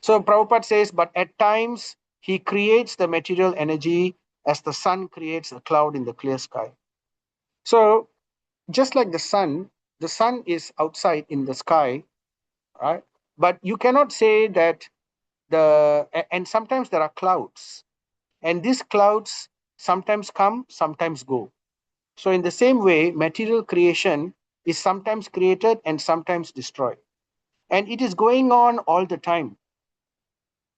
So Prabhupada says, but at times he creates the material energy as the sun creates a cloud in the clear sky. So just like the sun is outside in the sky, right? But you cannot say that and sometimes there are clouds, and these clouds sometimes come, sometimes go. So in the same way, material creation is sometimes created and sometimes destroyed. And it is going on all the time,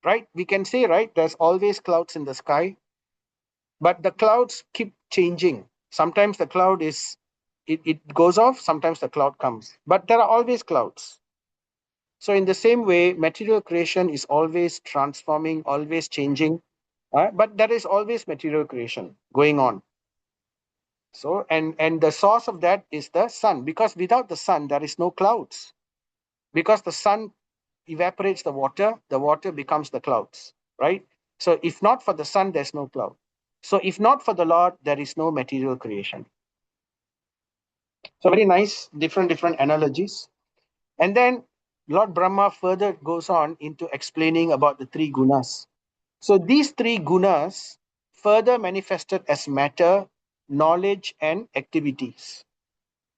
right? We can say, right, there's always clouds in the sky, but the clouds keep changing. Sometimes the cloud it goes off, sometimes the cloud comes, but there are always clouds. So in the same way, material creation is always transforming, always changing, but there is always material creation going on. So and the source of that is the sun, because without the sun there is no clouds. Because the sun evaporates the water becomes the clouds, right? So if not for the sun, there's no cloud. So if not for the Lord, there is no material creation. So very nice, different analogies. And then Lord Brahma further goes on into explaining about the three gunas. So these three gunas further manifested as matter, knowledge, and activities.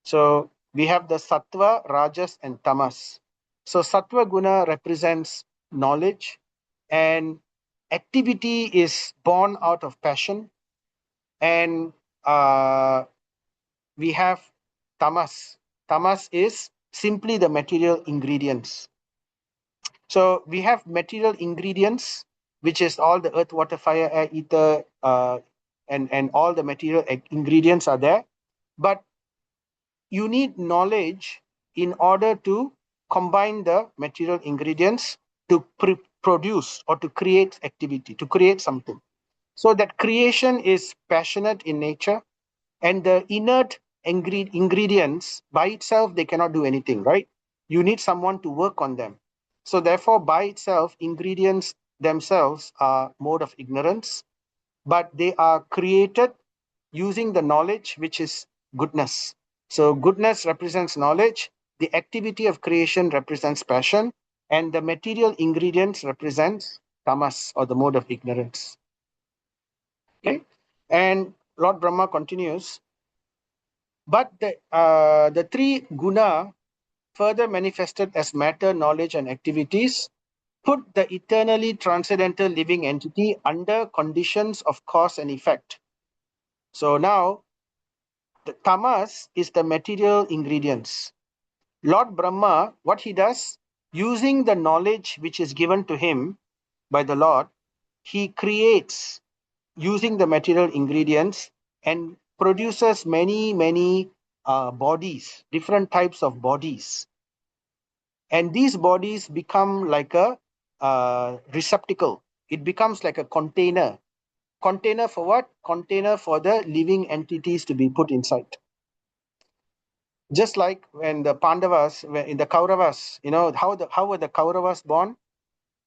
So we have the sattva, rajas, and tamas. So sattva guna represents knowledge, and activity is born out of passion. And we have tamas. Tamas is simply the material ingredients. So we have material ingredients, which is all the earth, water, fire, air, ether, and all the material ingredients are there. But you need knowledge in order to combine the material ingredients to produce or to create activity, to create something. So that creation is passionate in nature, and the inert ingredients by itself, they cannot do anything, right? You need someone to work on them. So therefore, by itself, ingredients themselves are mode of ignorance, but they are created using the knowledge, which is goodness. So goodness represents knowledge, the activity of creation represents passion, and the material ingredients represents tamas, or the mode of ignorance. Okay. And Lord Brahma continues, but the three guna further manifested as matter, knowledge, and activities put the eternally transcendental living entity under conditions of cause and effect. So now the tamas is the material ingredients. Lord Brahma, what he does, using the knowledge which is given to him by the Lord, he creates using the material ingredients and produces many bodies, different types of bodies. And these bodies become like a receptacle. It becomes like a container. Container for what? Container for the living entities to be put inside. Just like when the Pandavas, in the Kauravas, how were the Kauravas born?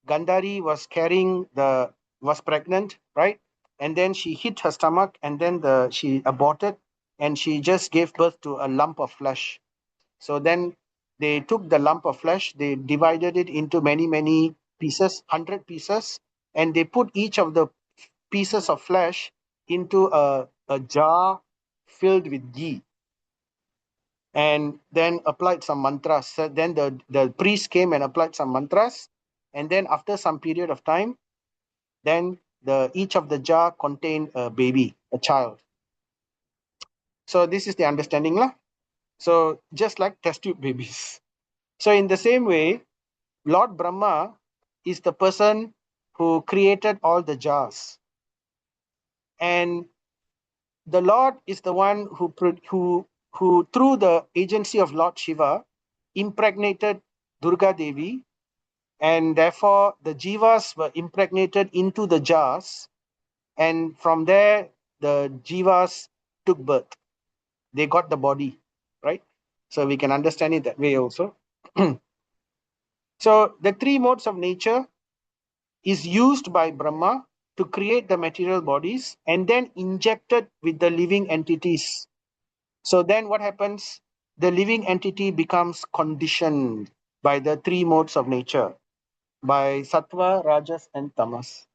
Gandhari was pregnant, right? And then she hit her stomach, and then she aborted, and she just gave birth to a lump of flesh. So then they took the lump of flesh, they divided it into many pieces, 100 pieces, and they put each of the pieces of flesh into a jar filled with ghee, and then applied some mantras. So then the priest came and applied some mantras, and then after some period of time, then each of the jar contained a baby, a child. So this is the understanding lah. So just like test tube babies. So in the same way, Lord Brahma is the person who created all the jars, and the Lord is the one who through the agency of Lord Shiva impregnated Durga Devi, and therefore the jivas were impregnated into the jars, and from there the jivas took birth. They got the body, right? So we can understand it that way also. So the three modes of nature is used by Brahma to create the material bodies and then injected with the living entities. So then what happens? The living entity becomes conditioned by the three modes of nature, by sattva, rajas, and tamas.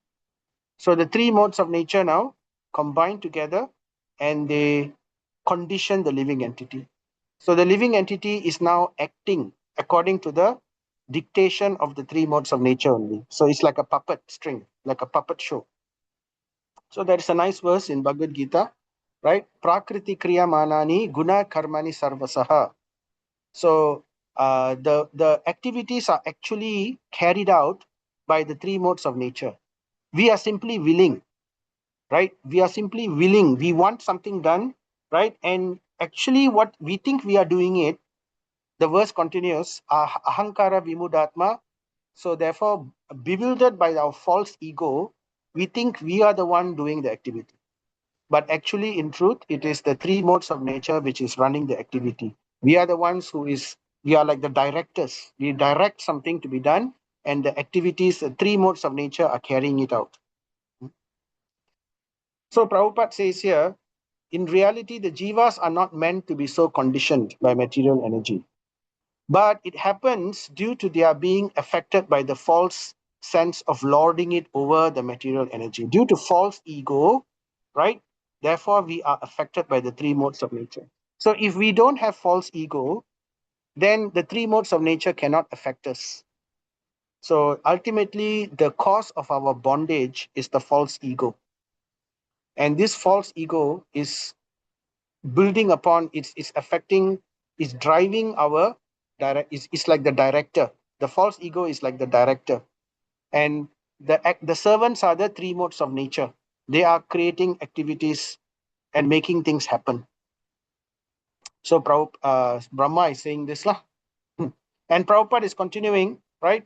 So the three modes of nature now combine together and they condition the living entity. So the living entity is now acting according to the dictation of the three modes of nature only. So it's like a puppet string, like a puppet show. So there is a nice verse in Bhagavad Gita, right? Prakriti kriya manani guna karmani sarvasaha. So the activities are actually carried out by the three modes of nature. We are simply willing, right? We are simply willing. We want something done, right? And actually what we think we are doing it, the verse continues, ahankara vimudatma. So therefore, bewildered by our false ego, we think we are the one doing the activity. But actually, in truth, it is the three modes of nature which is running the activity. We are the ones we are like the directors. We direct something to be done, and the activities, the three modes of nature are carrying it out. So Prabhupada says here, in reality, the jivas are not meant to be so conditioned by material energy. But it happens due to their being affected by the false sense of lording it over the material energy. Due to false ego, right? Therefore, we are affected by the three modes of nature. So if we don't have false ego, then the three modes of nature cannot affect us. So ultimately, the cause of our bondage is the false ego. And this false ego is building upon, it's affecting, it's driving our it's like the director. The false ego is like the director. And the servants are the three modes of nature. They are creating activities and making things happen. So Brahma is saying this lah. And Prabhupada is continuing, right?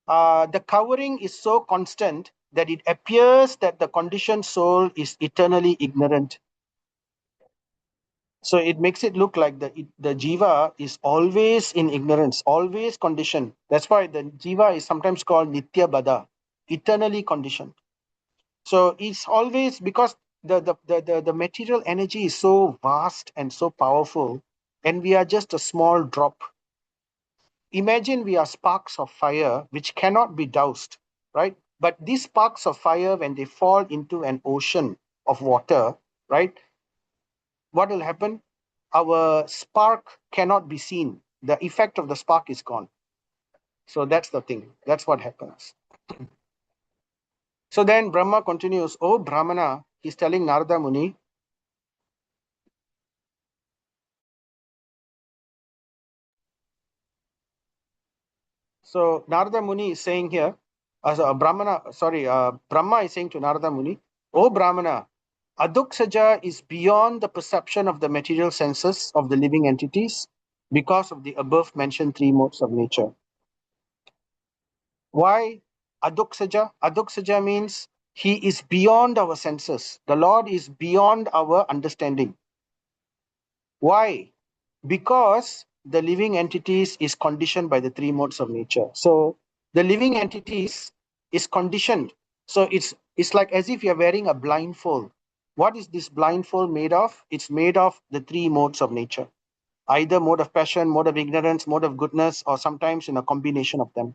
The covering is so constant that it appears that the conditioned soul is eternally ignorant. So it makes it look like the jiva is always in ignorance, always conditioned. That's why the jiva is sometimes called nitya bada, eternally conditioned. So it's always because the material energy is so vast and so powerful, and we are just a small drop. Imagine we are sparks of fire which cannot be doused, right? But these sparks of fire, when they fall into an ocean of water, right, what will happen? Our spark cannot be seen. The effect of the spark is gone. So that's the thing. That's what happens. So then Brahma continues, oh Brahmana, he's telling Narada Muni, so Narada Muni is saying here, Brahma is saying to Narada Muni, oh Brahmana, Aduksaja is beyond the perception of the material senses of the living entities because of the above mentioned three modes of nature. Why Aduksaja? Aduksaja means he is beyond our senses. The Lord is beyond our understanding. Why? Because the living entities is conditioned by the three modes of nature. So the living entities is conditioned. So it's like as if you're wearing a blindfold. What is this blindfold made of? It's made of the three modes of nature. Either mode of passion, mode of ignorance, mode of goodness, or sometimes in a combination of them.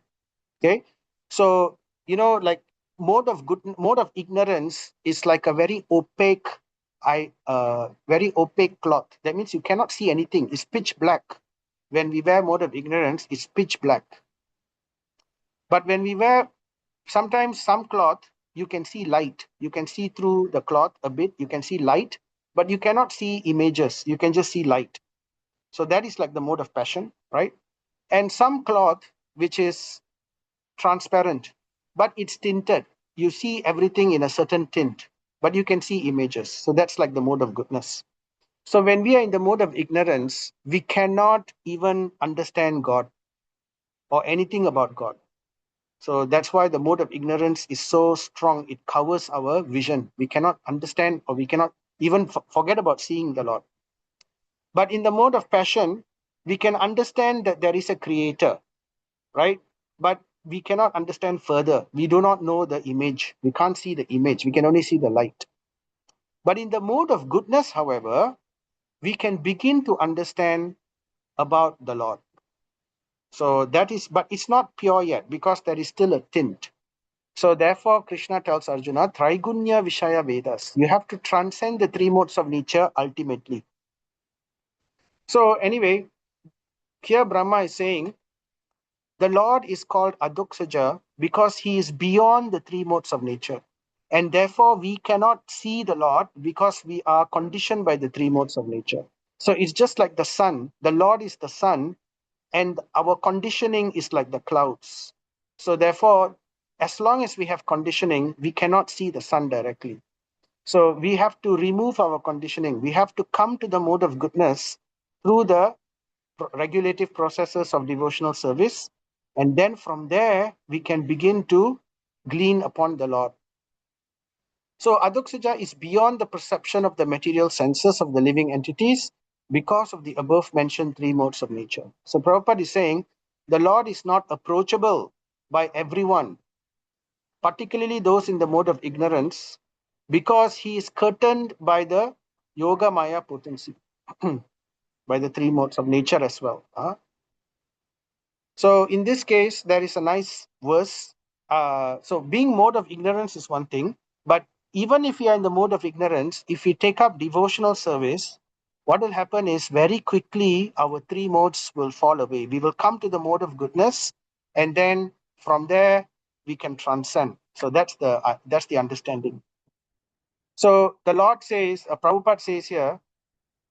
Okay. So, like mode of ignorance is like a very opaque, very opaque cloth. That means you cannot see anything. It's pitch black. When we wear mode of ignorance, it's pitch black. But when we wear sometimes some cloth, you can see light. You can see through the cloth a bit. You can see light, but you cannot see images. You can just see light. So that is like the mode of passion, right? And some cloth which is transparent, but it's tinted. You see everything in a certain tint, but you can see images. So that's like the mode of goodness. So when we are in the mode of ignorance, we cannot even understand God or anything about God. So that's why the mode of ignorance is so strong. It covers our vision. We cannot understand, or we cannot even forget about seeing the Lord. But in the mode of passion, we can understand that there is a creator, right? But we cannot understand further. We do not know the image. We can't see the image. We can only see the light. But in the mode of goodness, however, we can begin to understand about the Lord. So that is, but it's not pure yet because there is still a tint. So therefore, Krishna tells Arjuna, Traigunya Vishaya Vedas. You have to transcend the three modes of nature ultimately. So anyway, here Brahma is saying, the Lord is called Aduksaja because he is beyond the three modes of nature. And therefore, we cannot see the Lord because we are conditioned by the three modes of nature. So it's just like the sun. The Lord is the sun, and our conditioning is like the clouds. So therefore, as long as we have conditioning, we cannot see the sun directly. So we have to remove our conditioning. We have to come to the mode of goodness through the regulative processes of devotional service. And then from there, we can begin to glean upon the Lord. So Aduksaja is beyond the perception of the material senses of the living entities because of the above mentioned three modes of nature. So Prabhupada is saying the Lord is not approachable by everyone, particularly those in the mode of ignorance, because he is curtained by the Yoga Maya potency, by the three modes of nature as well. So in this case, there is a nice verse. So being mode of ignorance is one thing, but even if we are in the mode of ignorance, if we take up devotional service, what will happen is very quickly our three modes will fall away. We will come to the mode of goodness, and then from there we can transcend. So that's the understanding. So the Lord says, Prabhupada says here,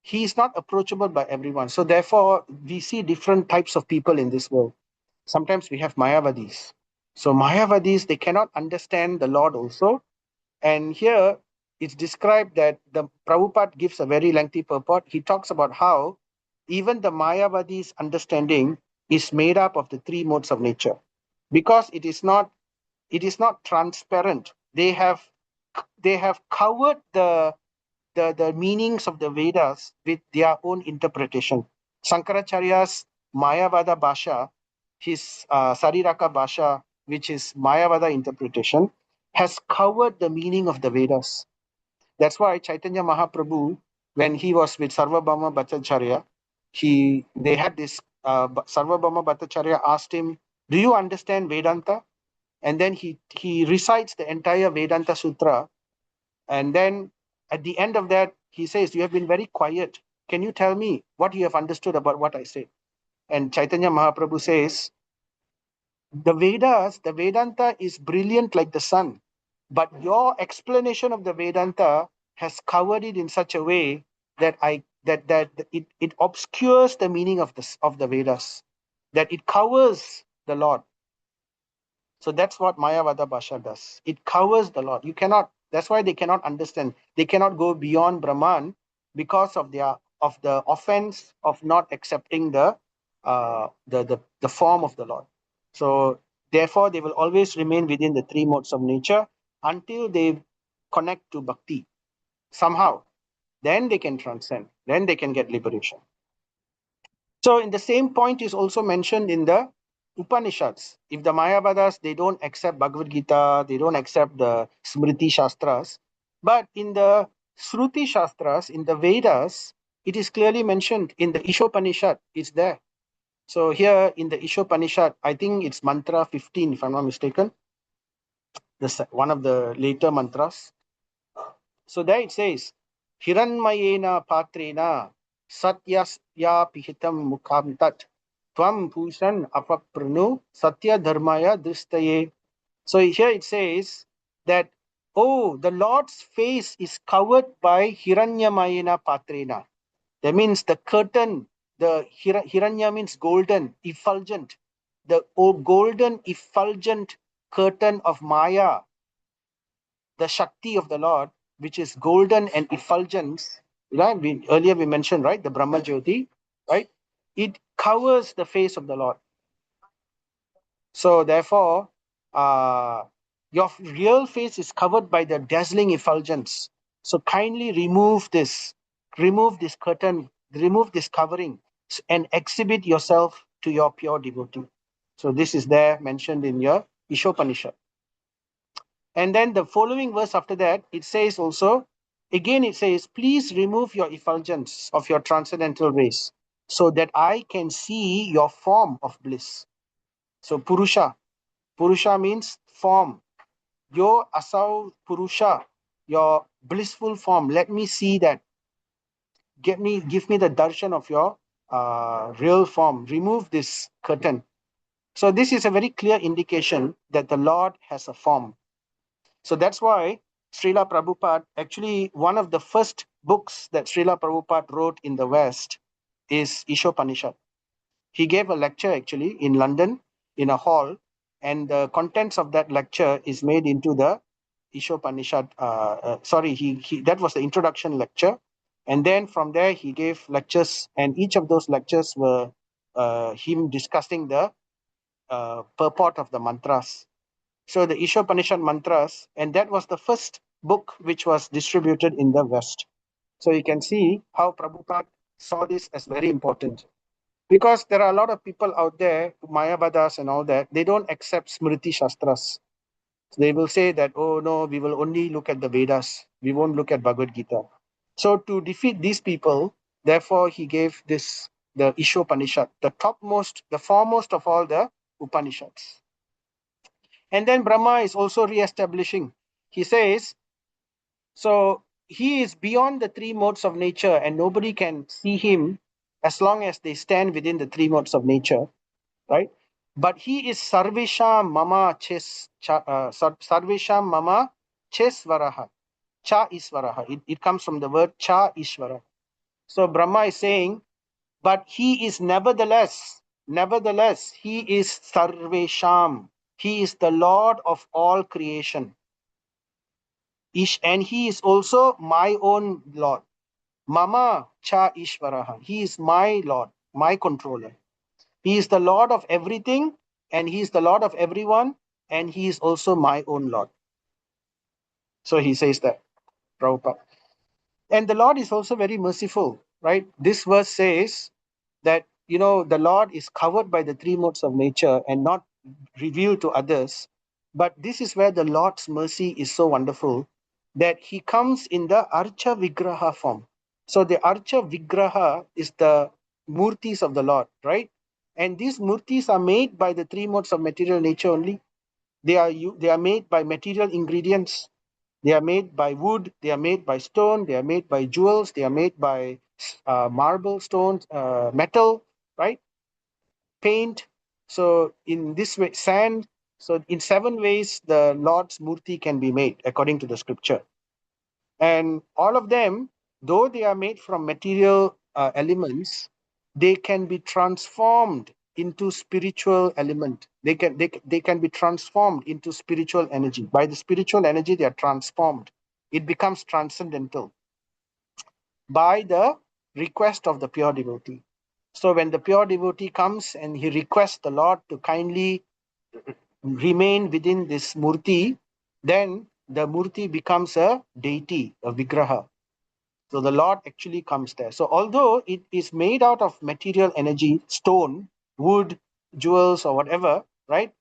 he is not approachable by everyone. So therefore, we see different types of people in this world. Sometimes we have Mayavadis. So Mayavadis, they cannot understand the Lord also. And here it's described that the Prabhupada gives a very lengthy purport. He talks about how even the Mayavadis' understanding is made up of the three modes of nature. Because it is not transparent. They have covered the meanings of the Vedas with their own interpretation. Shankaracharya's Mayavada Bhasha, his Sariraka Bhasha, which is Mayavada interpretation, has covered the meaning of the Vedas. That's why Chaitanya Mahaprabhu, when he was with Sarvabhauma Bhattacharya, they had this, Sarvabhauma Bhattacharya asked him, do you understand Vedanta? And then he recites the entire Vedanta Sutra, and then at the end of that, he says, you have been very quiet. Can you tell me what you have understood about what I said? And Chaitanya Mahaprabhu says, the Vedas, the Vedanta is brilliant like the sun, but your explanation of the Vedanta has covered it in such a way that it obscures the meaning of the Vedas, that it covers the Lord. So that's what Mayavada Bhasha does. It covers the Lord. That's why they cannot understand. They cannot go beyond Brahman because of the offense of not accepting the form of the Lord. So therefore, they will always remain within the three modes of nature until they connect to bhakti somehow. Then they can transcend. Then they can get liberation. So in the same point is also mentioned in the Upanishads. If the Mayavadas, they don't accept Bhagavad Gita, they don't accept the Smriti Shastras, but in the Shruti Shastras, in the Vedas, it is clearly mentioned in the Ishopanishad, it's there. So here in the Ishopanishad, I think it's mantra 15, if I'm not mistaken, one of the later mantras. So there it says, Hiranmayena patrena satyasya pihitam mukham tat tvam pushan apapranu satya dharmaya dristaye. So here it says that, oh, the Lord's face is covered by Hiranyamayena patrena. That means the curtain, the Hiranya means golden, effulgent. The golden effulgent curtain of Maya, the Shakti of the Lord, which is golden and effulgence, right? Earlier we mentioned, right, the Brahma Jyoti, right? It covers the face of the Lord. So therefore, your real face is covered by the dazzling effulgence. So kindly remove this curtain, remove this covering, and exhibit yourself to your pure devotee. So this is there mentioned in your Ishopanishad. And then the following verse after that, it says also, again it says, please remove your effulgence of your transcendental rays so that I can see your form of bliss. So Purusha means form. Your Asau Purusha, your blissful form. Let me see that. Give me the darshan of your real form. Remove this curtain. So this is a very clear indication that the Lord has a form. So that's why Srila Prabhupada, actually one of the first books that Srila Prabhupada wrote in the West is Ishopanishad. He gave a lecture actually in London in a hall, and the contents of that lecture is made into the Ishopanishad. That was the introduction lecture. And then from there, he gave lectures, and each of those lectures were him discussing the purport of the mantras. So the Ishopanishad mantras, and that was the first book which was distributed in the West. So you can see how Prabhupada saw this as very important. Because there are a lot of people out there, Mayavadas and all that, they don't accept Smriti Shastras. So they will say that, oh no, we will only look at the Vedas. We won't look at Bhagavad Gita. So to defeat these people, therefore he gave this the Ishopanishad, the topmost, the foremost of all the Upanishads. And then Brahma is also re-establishing. He says, so he is beyond the three modes of nature and nobody can see him as long as they stand within the three modes of nature, right? But he is Sarvesham Mama Sarvesham Mama Chesvaraha. Cha Isvaraha. It comes from the word Cha Isvara. So Brahma is saying, but he is nevertheless, he is Sarvesham. He is the Lord of all creation. And he is also my own Lord. Mama Cha Ishvaraha. He is my Lord, my controller. He is the Lord of everything, and he is the Lord of everyone, and he is also my own Lord. So he says that, Prabhupada. And the Lord is also very merciful, right? This verse says that, the Lord is covered by the three modes of nature and not revealed to others. But this is where the Lord's mercy is so wonderful, that he comes in the Archa Vigraha form. So the Archa Vigraha is the murtis of the Lord, right? And these murtis are made by the three modes of material nature only. They are made by material ingredients. They are made by wood, they are made by stone, they are made by jewels, they are made by marble, stones, metal, right? Paint. So in this way, sand. So in 7 ways, the Lord's murti can be made according to the scripture. And all of them, though they are made from material elements, they can be transformed into spiritual element. They can be transformed into spiritual energy. By the spiritual energy, they are transformed. It becomes transcendental by the request of the pure devotee. So when the pure devotee comes and he requests the Lord to kindly remain within this murti, then the murti becomes a deity, a vigraha. So the Lord actually comes there. So although it is made out of material energy, stone, wood, jewels, or whatever, right?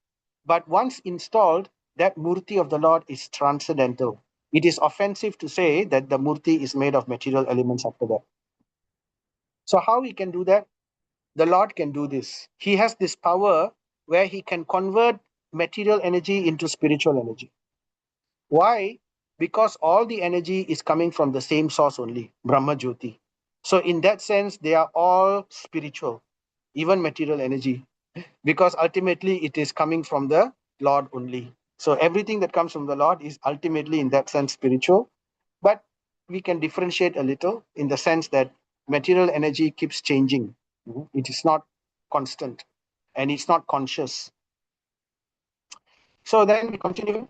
But once installed, that murti of the Lord is transcendental. It is offensive to say that the murti is made of material elements after that. So how he can do that? The Lord can do this. He has this power where he can convert material energy into spiritual energy. Why? Because all the energy is coming from the same source only, Brahma Jyoti. So in that sense, they are all spiritual, even material energy, because ultimately it is coming from the Lord only. So everything that comes from the Lord is ultimately in that sense spiritual, but we can differentiate a little in the sense that material energy keeps changing. It is not constant and it's not conscious. So then we continue.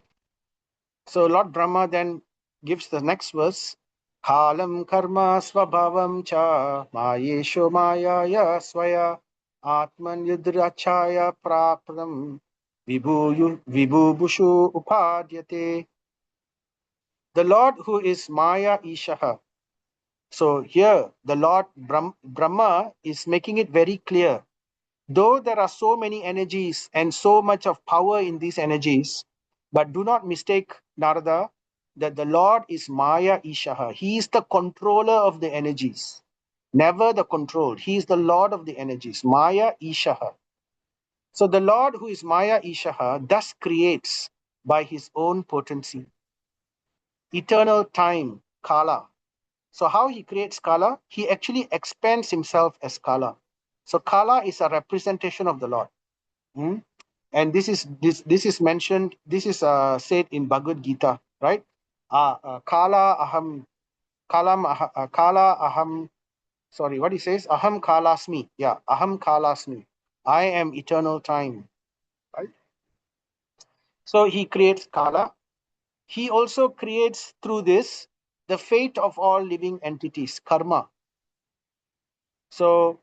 So Lord Brahma then gives the next verse. Kalam karma svabhavam cha mayesho mayaya swaya atman yudrachaya prapram vibhubushu upadyate. The Lord who is Maya Ishaha. So here the Lord Brahma is making it very clear. Though there are so many energies and so much of power in these energies, but do not mistake, Narada, that the Lord is Maya Ishaha. He is the controller of the energies, never the controlled. He is the Lord of the energies, Maya Ishaha. So the Lord who is Maya Ishaha thus creates by his own potency, eternal time, Kala. So how he creates Kala? He actually expands himself as Kala. So Kala is a representation of the Lord. And this is mentioned, this is said in Bhagavad Gita, right? Kala aham kala aham, sorry, what he says, aham kalasmi. Yeah, aham kalasmi. I am eternal time. Right? So he creates Kala. He also creates through this the fate of all living entities, karma. So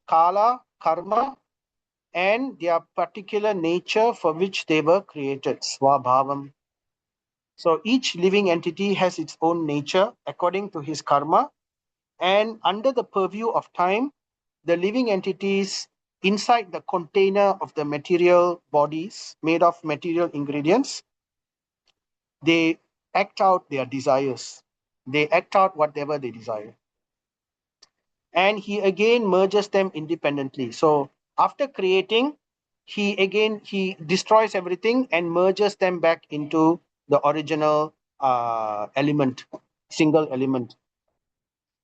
Kala, karma, and their particular nature for which they were created, swabhavam. So each living entity has its own nature according to his karma, and under the purview of time, the living entities inside the container of the material bodies made of material ingredients, they act out their desires. They act out whatever they desire. and he again merges them independently. So after creating, he destroys everything and merges them back into the original element, single element.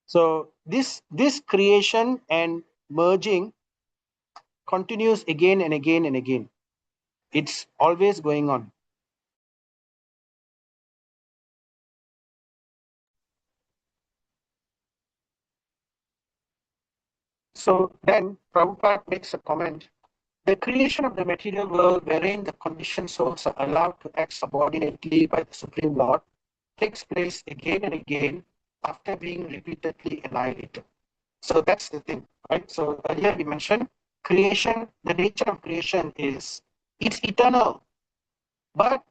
So this creation and merging continues again and again and again. It's always going on. So then Prabhupada makes a comment. The creation of the material world, wherein the conditioned souls are allowed to act subordinately by the Supreme Lord, takes place again and again after being repeatedly annihilated. So that's the thing, right? So earlier we mentioned creation, the nature of creation is it's eternal, but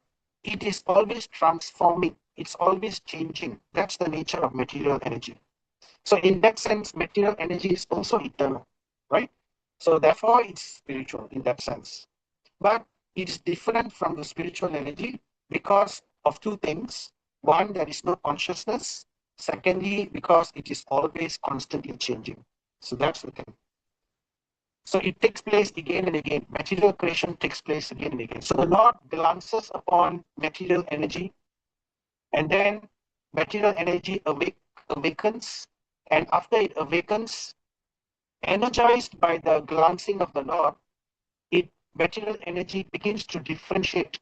it is always transforming, it's always changing. That's the nature of material energy. So in that sense, material energy is also eternal, right? So therefore, it's spiritual in that sense. But it is different from the spiritual energy because of two things. One, there is no consciousness. Secondly, because it is always constantly changing. So that's the thing. So it takes place again and again. Material creation takes place again and again. So the Lord glances upon material energy, and then material energy awakens. And after it awakens, energized by the glancing of the Lord, material energy begins to differentiate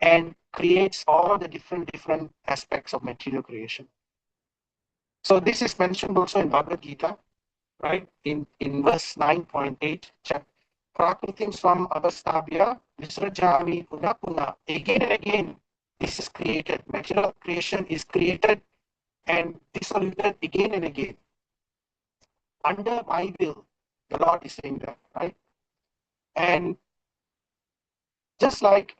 and creates all the different aspects of material creation. So this is mentioned also in Bhagavad Gita, right? In verse 9.8, Prakritim swam avastabhya visrajami puna puna. Again and again, this is created. Material creation is created and dissoluted again and again. Under my will, the Lord is saying that, right? And just like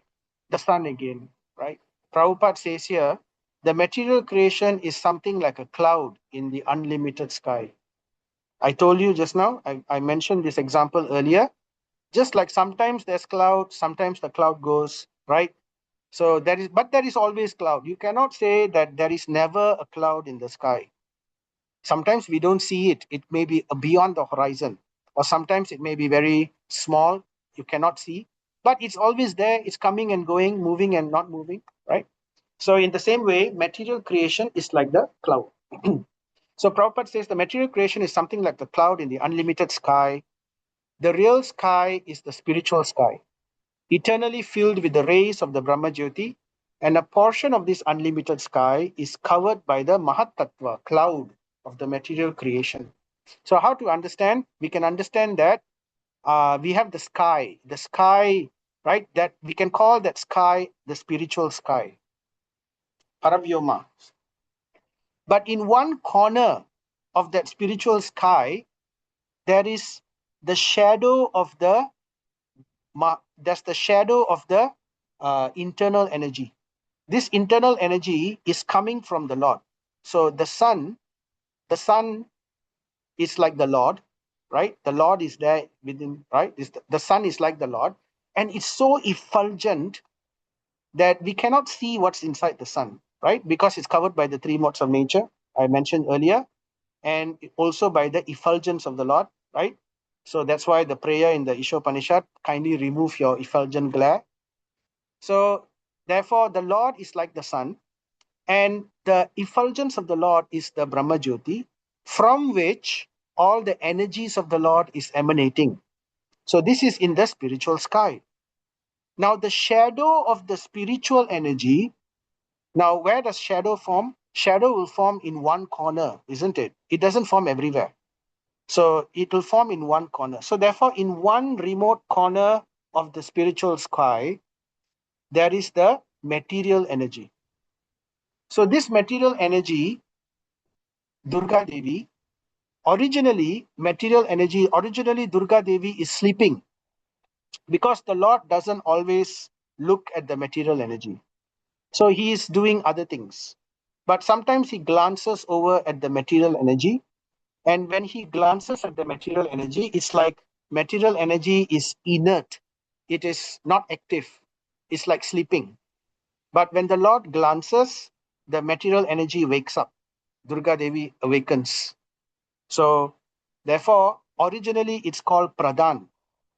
the sun again, right? Prabhupada says here, the material creation is something like a cloud in the unlimited sky. I told you just now, I mentioned this example earlier. Just like sometimes there's cloud, sometimes the cloud goes, right? So there is always cloud. You cannot say that there is never a cloud in the sky. Sometimes we don't see it. It may be beyond the horizon, or sometimes it may be very small. You cannot see, but it's always there. It's coming and going, moving and not moving, right? So in the same way, material creation is like the cloud. So Prabhupada says the material creation is something like the cloud in the unlimited sky. The real sky is the spiritual sky, eternally filled with the rays of the Brahma Jyoti, and a portion of this unlimited sky is covered by the Mahat Tattva, cloud of the material creation. So how to understand? We can understand that we have the sky, right? That we can call that sky the spiritual sky, Paravyoma. But in one corner of that spiritual sky, there is the shadow of that's the shadow of the internal energy. This internal energy is coming from the Lord. So the sun is like the Lord, right? The Lord is there within, right? The sun is like the Lord, and it's so effulgent that we cannot see what's inside the sun, right? Because it's covered by the three modes of nature I mentioned earlier, and also by the effulgence of the Lord, right? So that's why the prayer in the Ishopanishad, kindly remove your effulgent glare. So therefore, the Lord is like the sun, and the effulgence of the Lord is the Brahma Jyoti, from which all the energies of the Lord is emanating. So this is in the spiritual sky. Now the shadow of the spiritual energy, now where does shadow form? Shadow will form in one corner, isn't it? It doesn't form everywhere. So it will form in one corner. So therefore, in one remote corner of the spiritual sky, there is the material energy. So this material energy, Durga Devi, originally Durga Devi is sleeping, because the Lord doesn't always look at the material energy. So he is doing other things. But sometimes he glances over at the material energy. And when he glances at the material energy, it's like material energy is inert. It is not active. It's like sleeping. But when the Lord glances, the material energy wakes up. Durga Devi awakens. So Therefore, originally it's called pradhan.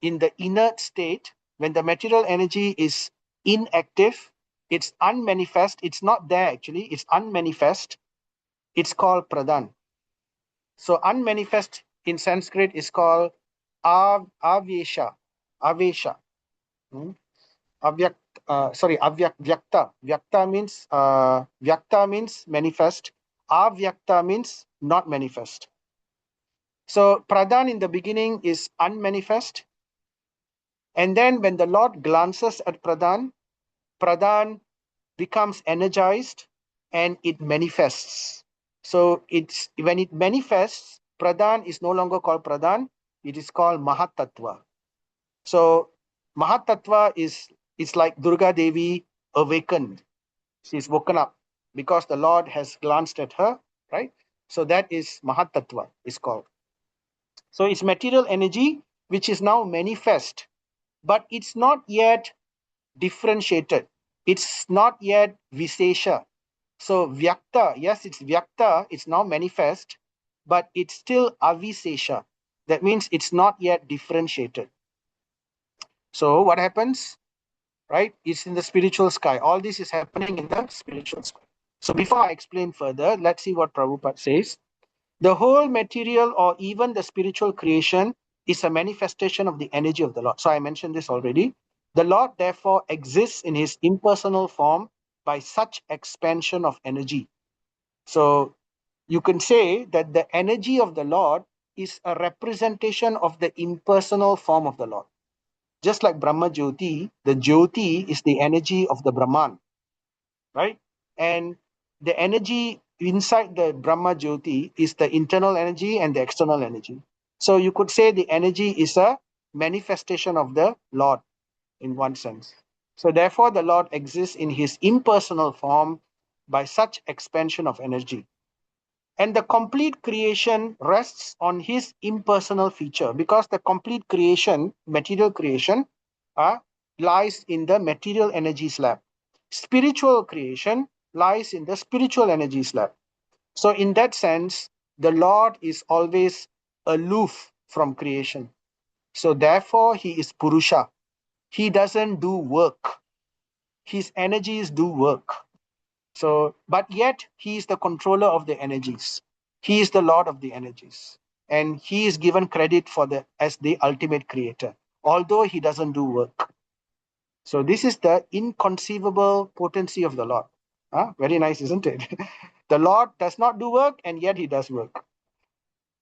In the inert state, when the material energy is inactive, it's unmanifest, it's not there actually, it's unmanifest, it's called pradhan. So unmanifest in Sanskrit is called avesha. Avesha. Hmm? Vyakta. Vyakta means manifest. Avyakta means not manifest. So pradhan in the beginning is unmanifest. And then when the Lord glances at pradhan, pradhan becomes energized and it manifests. So it's when it manifests, pradhan is no longer called pradhan, it is called mahatattva. So mahatattva is it's like Durga Devi awakened. She's woken up because the Lord has glanced at her, right? So that is mahatattva is called. So it's material energy which is now manifest, but it's not yet differentiated. It's not yet Visesha. So Vyakta, yes, it's Vyakta, it's now manifest, but it's still Avisesha. That means it's not yet differentiated. So what happens, right? It's in the spiritual sky. All this is happening in the spiritual sky. So before I explain further, let's see what Prabhupada says. The whole material or even the spiritual creation is a manifestation of the energy of the Lord. So I mentioned this already. The Lord therefore exists in his impersonal form by such expansion of energy. So you can say that the energy of the Lord is a representation of the impersonal form of the Lord. Just like Brahma Jyoti, the Jyoti is the energy of the Brahman, right? And the energy inside the Brahma Jyoti is the internal energy and the external energy. So you could say the energy is a manifestation of the Lord in one sense. So therefore, the Lord exists in his impersonal form by such expansion of energy. And the complete creation rests on his impersonal feature because the complete creation, material creation, lies in the material energy slab. Spiritual creation lies in the spiritual energy slab. So in that sense, the Lord is always aloof from creation. So therefore, he is Purusha. He doesn't do work. His energies do work. So, but yet he is the controller of the energies. He is the Lord of the energies. And he is given credit for the as the ultimate creator, although he doesn't do work. So this is the inconceivable potency of the Lord. Very nice, isn't it? The Lord does not do work, and yet he does work.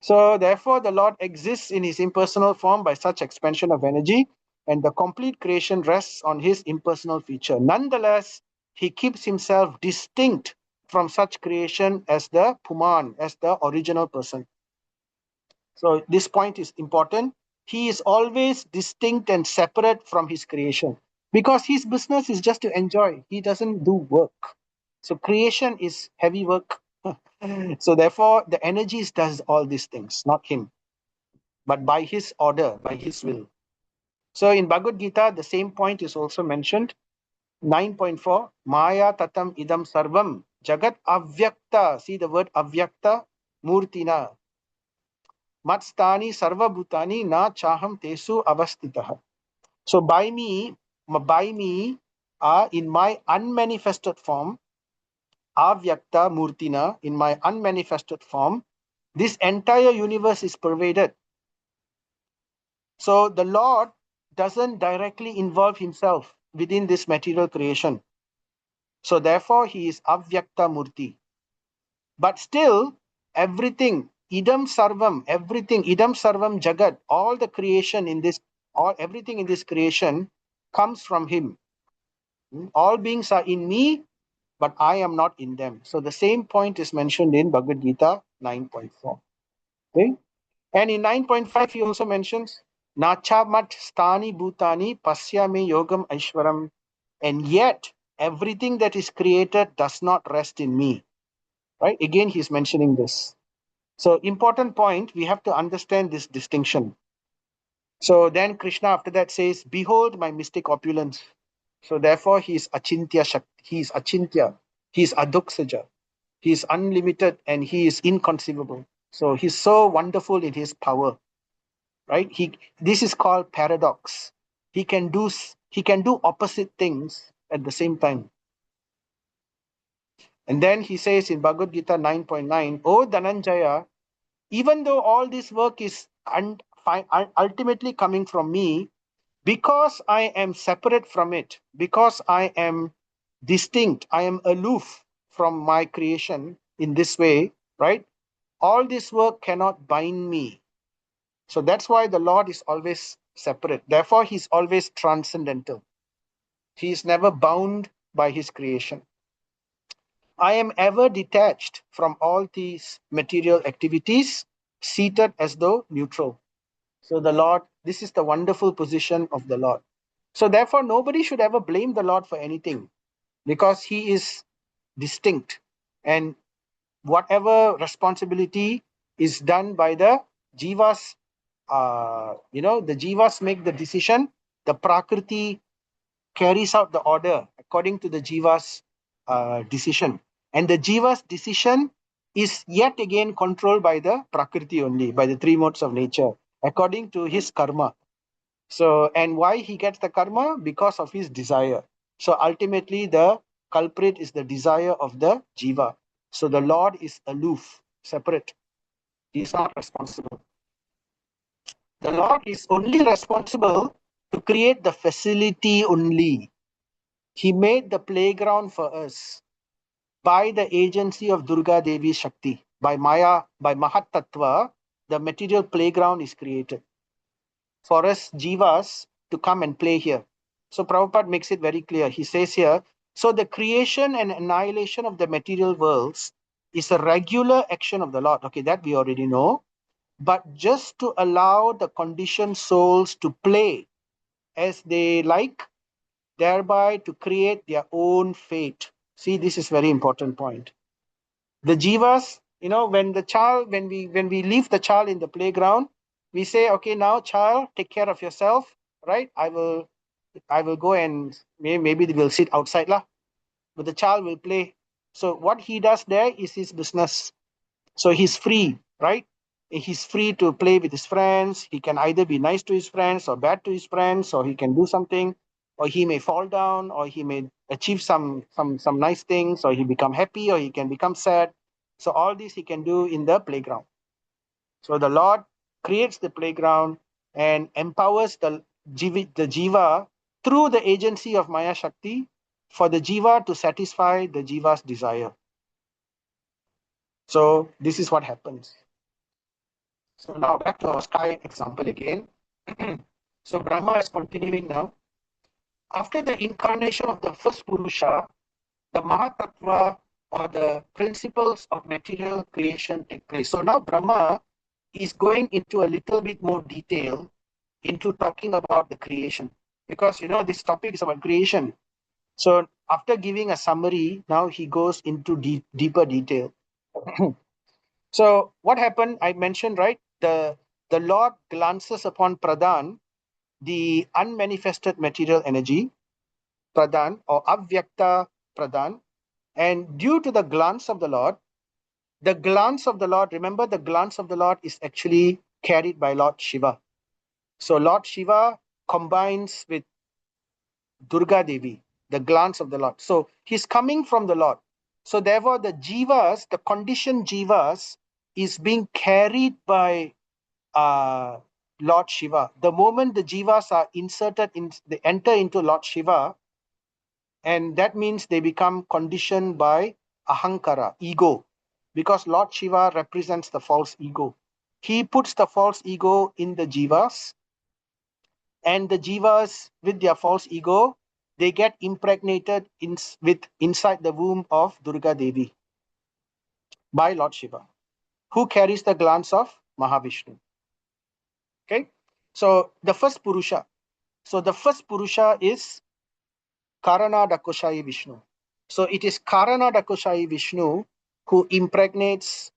So therefore, the Lord exists in his impersonal form by such expansion of energy, and the complete creation rests on his impersonal feature. Nonetheless, he keeps himself distinct from such creation as the Puman, as the original person. So this point is important. He is always distinct and separate from his creation because his business is just to enjoy. He doesn't do work. So creation is heavy work. So therefore, the energies does all these things, not him, but by his order, by his will. So in Bhagavad Gita, the same point is also mentioned. 9.4, Maya tatam idam sarvam jagat avyakta. See the word avyakta, murtina. Matstani sarva bhutani na chaham tesu avastitah. So by me, in my unmanifested form, avyakta murtina, in my unmanifested form, this entire universe is pervaded. So the Lord doesn't directly involve himself within this material creation. So therefore, he is avyakta murti. But still, everything, idam sarvam, everything, idam sarvam jagat, all the creation in this, everything in this creation comes from him. All beings are in me, but I am not in them. So the same point is mentioned in Bhagavad Gita 9.4. Okay? And in 9.5, he also mentions, Nachamat stani bhutani pasyami yogam aishwaram. And yet, everything that is created does not rest in me. Right? Again, he's mentioning this. So, important point, we have to understand this distinction. So then Krishna after that says, behold my mystic opulence. So therefore, he is achintya shakti. He is achintya. He is adoksaja. He is unlimited and he is inconceivable. So he's so wonderful in his power, right? This is called paradox. He can do opposite things at the same time. And then he says in Bhagavad Gita 9.9, "O Dhananjaya, even though all this work is ultimately coming from me, because I am separate from it, because I am distinct, I am aloof from my creation in this way, right? All this work cannot bind me." So that's why the Lord is always separate. Therefore, he's always transcendental. He is never bound by his creation. "I am ever detached from all these material activities, seated as though neutral." So the Lord, this is the wonderful position of the Lord. So therefore, nobody should ever blame the Lord for anything, because he is distinct. And whatever responsibility is done by the jivas, the jivas make the decision. The prakriti carries out the order according to the jiva's decision. And the jiva's decision is yet again controlled by the prakriti only, by the three modes of nature, according to his karma. So, and why he gets the karma? Because of his desire. So ultimately, the culprit is the desire of the jiva. So the Lord is aloof, separate. He is not responsible. The Lord is only responsible to create the facility only. He made the playground for us by the agency of Durga Devi Shakti. By Maya, by Mahat Tattva, the material playground is created for us jivas to come and play here. So Prabhupada makes it very clear. He says here, so the creation and annihilation of the material worlds is a regular action of the Lord. Okay, that we already know. But just to allow the conditioned souls to play as they like, thereby to create their own fate. See, this is very important point. The jivas, when we leave the child in the playground, we say, okay, now child, take care of yourself, right? I will go and maybe they will sit outside lah, but the child will play. So what he does there is his business. So he's free, right? He's free to play with his friends. He can either be nice to his friends or bad to his friends, or he can do something, or he may fall down, or he may achieve some nice things, or he become happy, or he can become sad. So all this he can do in the playground. So the Lord creates the playground and empowers the jiva through the agency of Maya Shakti for the jiva to satisfy the jiva's desire. So this is what happens. So now back to our sky example again. So Brahma is continuing now. After the incarnation of the first Purusha, the Mahatattva or the principles of material creation take place. So now Brahma is going into a little bit more detail into talking about the creation, because this topic is about creation. So after giving a summary, now he goes into deeper detail. So what happened? I mentioned, right? The Lord glances upon Pradhan, the unmanifested material energy, Pradhan or Avyakta Pradhan, and due to the glance of the Lord, remember the glance of the Lord is actually carried by Lord Shiva. So Lord Shiva combines with Durga Devi, the glance of the Lord. So he's coming from the Lord. So therefore the jivas, the conditioned jivas, is being carried by Lord Shiva. The moment the jivas are inserted in, they enter into Lord Shiva, and that means they become conditioned by ahankara, ego, because Lord Shiva represents the false ego. He puts the false ego in the jivas, and the jivas with their false ego, they get impregnated inside the womb of Durga Devi by Lord Shiva, who carries the glance of Mahavishnu. Okay, so the first Purusha. So the first Purusha is Karana Dakoshayi Vishnu. So it is Karana Dakoshayi Vishnu who impregnates,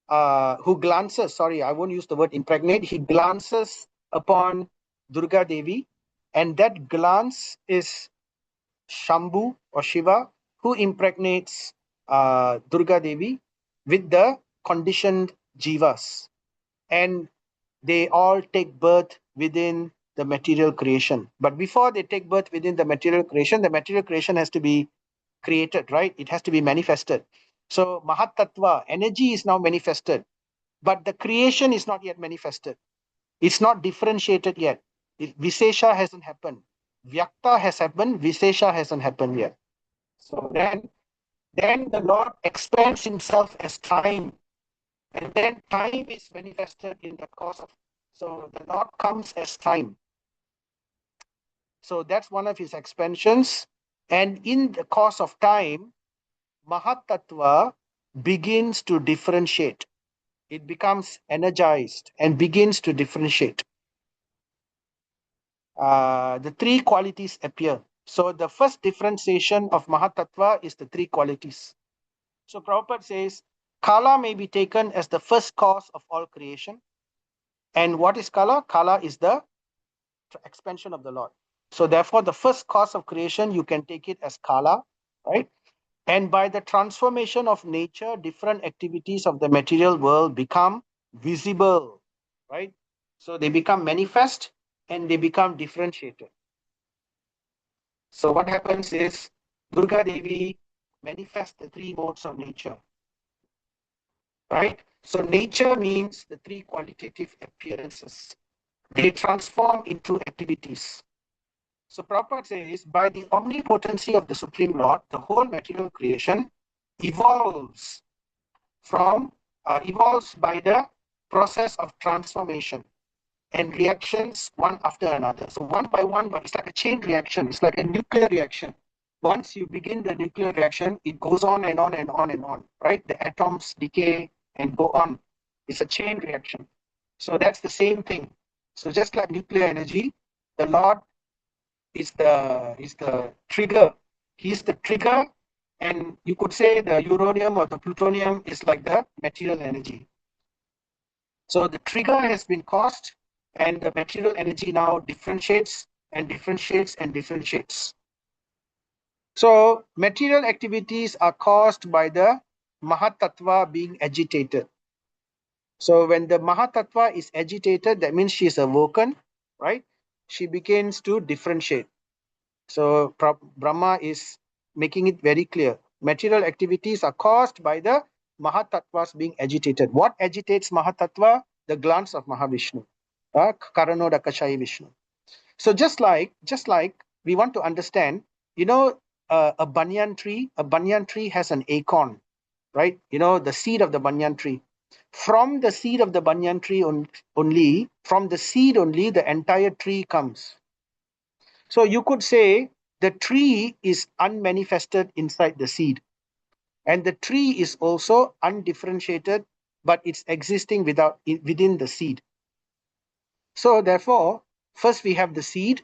who glances, sorry, I won't use the word impregnate, he glances upon Durga Devi, and that glance is Shambhu or Shiva, who impregnates Durga Devi with the conditioned jivas, and they all take birth within the material creation. But before they take birth within the material creation has to be created, right? It has to be manifested. So Mahat Tattva, energy is now manifested, but the creation is not yet manifested. It's not differentiated yet. Visesha hasn't happened. Vyakta has happened, Visesha hasn't happened yet. So then the Lord expands himself as time, and then time is manifested in the course of. So the Lord comes as time. So that's one of his expansions. And in the course of time, Mahat Tattva begins to differentiate. It becomes energized and begins to differentiate. The three qualities appear. So the first differentiation of Mahat Tattva is the three qualities. So Prabhupada says, Kala may be taken as the first cause of all creation. And what is Kala? Kala is the expansion of the Lord. So therefore, the first cause of creation, you can take it as Kala, right? And by the transformation of nature, different activities of the material world become visible, right? So they become manifest and they become differentiated. So what happens is Durga Devi manifests the three modes of nature, right? So nature means the three qualitative appearances. They transform into activities. So Prabhupada says, by the omnipotency of the Supreme Lord, the whole material creation evolves evolves by the process of transformation and reactions one after another. So one by one, but it's like a chain reaction. It's like a nuclear reaction. Once you begin the nuclear reaction, it goes on and on and on and on, right? The atoms decay and go on. It's a chain reaction. So that's the same thing. So just like nuclear energy, the Lord is the trigger. He's the trigger, and you could say the uranium or the plutonium is like the material energy. So the trigger has been caused, and the material energy now differentiates and differentiates and differentiates. So material activities are caused by the Mahatattva being agitated. So when the Mahatattva is agitated, that means she is awoken, right? She begins to differentiate. So Brahma is making it very clear. Material activities are caused by the Mahatattvas being agitated. What agitates Mahatattva? The glance of Mahavishnu, Karanodakashayi Vishnu. So just like we want to understand, a banyan tree has an acorn, right? The seed of the banyan tree. From the seed of the banyan tree only, from the seed only, the entire tree comes. So you could say the tree is unmanifested inside the seed, and the tree is also undifferentiated, but it's existing within the seed. So therefore, first we have the seed,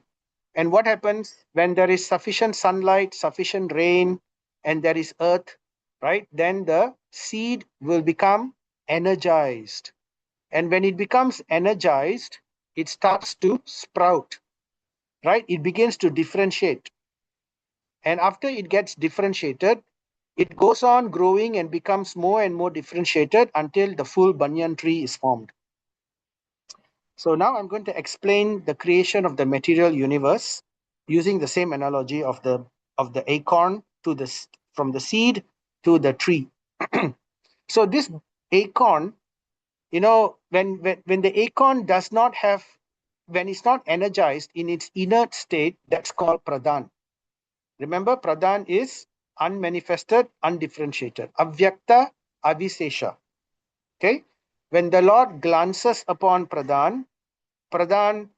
and what happens when there is sufficient sunlight, sufficient rain, and there is earth, right? Then the seed will become energized. And when it becomes energized, it starts to sprout, right? It begins to differentiate. And after it gets differentiated, it goes on growing and becomes more and more differentiated until the full banyan tree is formed. So now I'm going to explain the creation of the material universe using the same analogy of the acorn from the seed to the tree. So this acorn, when the acorn does not have, when it's not energized in its inert state, that's called pradhan. Remember, pradhan is unmanifested, undifferentiated. Avyakta, avisesha. Okay? When the Lord glances upon pradhan, pradhan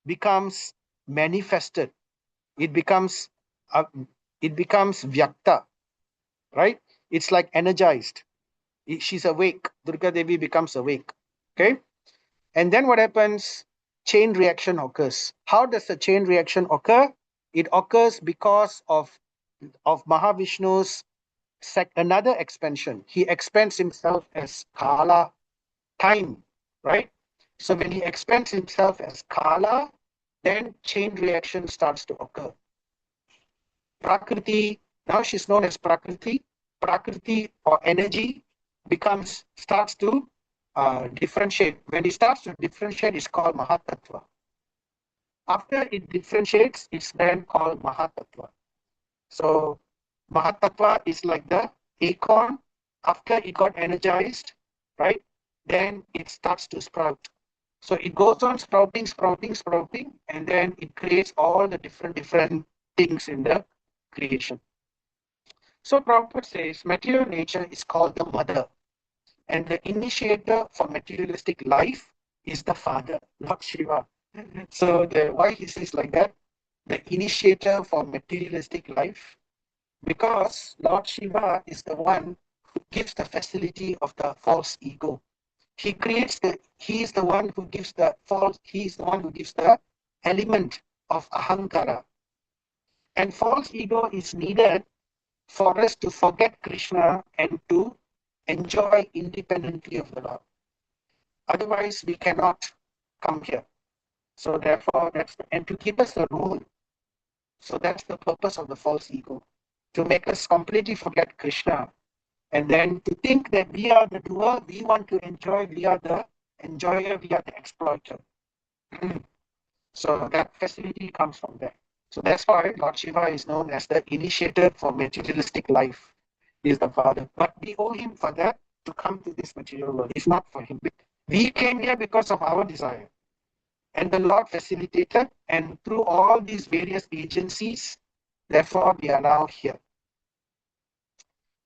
becomes manifested. It becomes vyakta, right? It's like energized. She's awake. Durga Devi becomes awake. Okay? And then what happens? Chain reaction occurs. How does the chain reaction occur? It occurs because of Mahavishnu's another expansion. He expands himself as Kala, time, right? So when he expands himself as Kala, then chain reaction starts to occur. Prakriti, now she's known as Prakriti. Prakriti or energy starts to differentiate, when it starts to differentiate, it's called Mahatattva. After it differentiates, it's then called Mahatattva. So Mahatattva is like the acorn. After it got energized, right, then it starts to sprout. So it goes on sprouting, and then it creates all the different things in the creation. So Prabhupada says material nature is called the mother, and the initiator for materialistic life is the father, Lord Shiva. So why he says like that, the initiator for materialistic life, because Lord Shiva is the one who gives the facility of the false ego. He is the one who gives the element of ahankara. And false ego is needed for us to forget Krishna and to enjoy independently of the Lord. Otherwise, we cannot come here. So therefore, and to keep us a rule. So that's the purpose of the false ego, to make us completely forget Krishna, and then to think that we are the doer, we want to enjoy, we are the enjoyer, we are the exploiter. So that facility comes from there. So that's why Lord Shiva is known as the initiator for materialistic life. He is the father. But we owe him for that to come to this material world. It's not for him. We came here because of our desire. And the Lord facilitated, and through all these various agencies, therefore we are now here.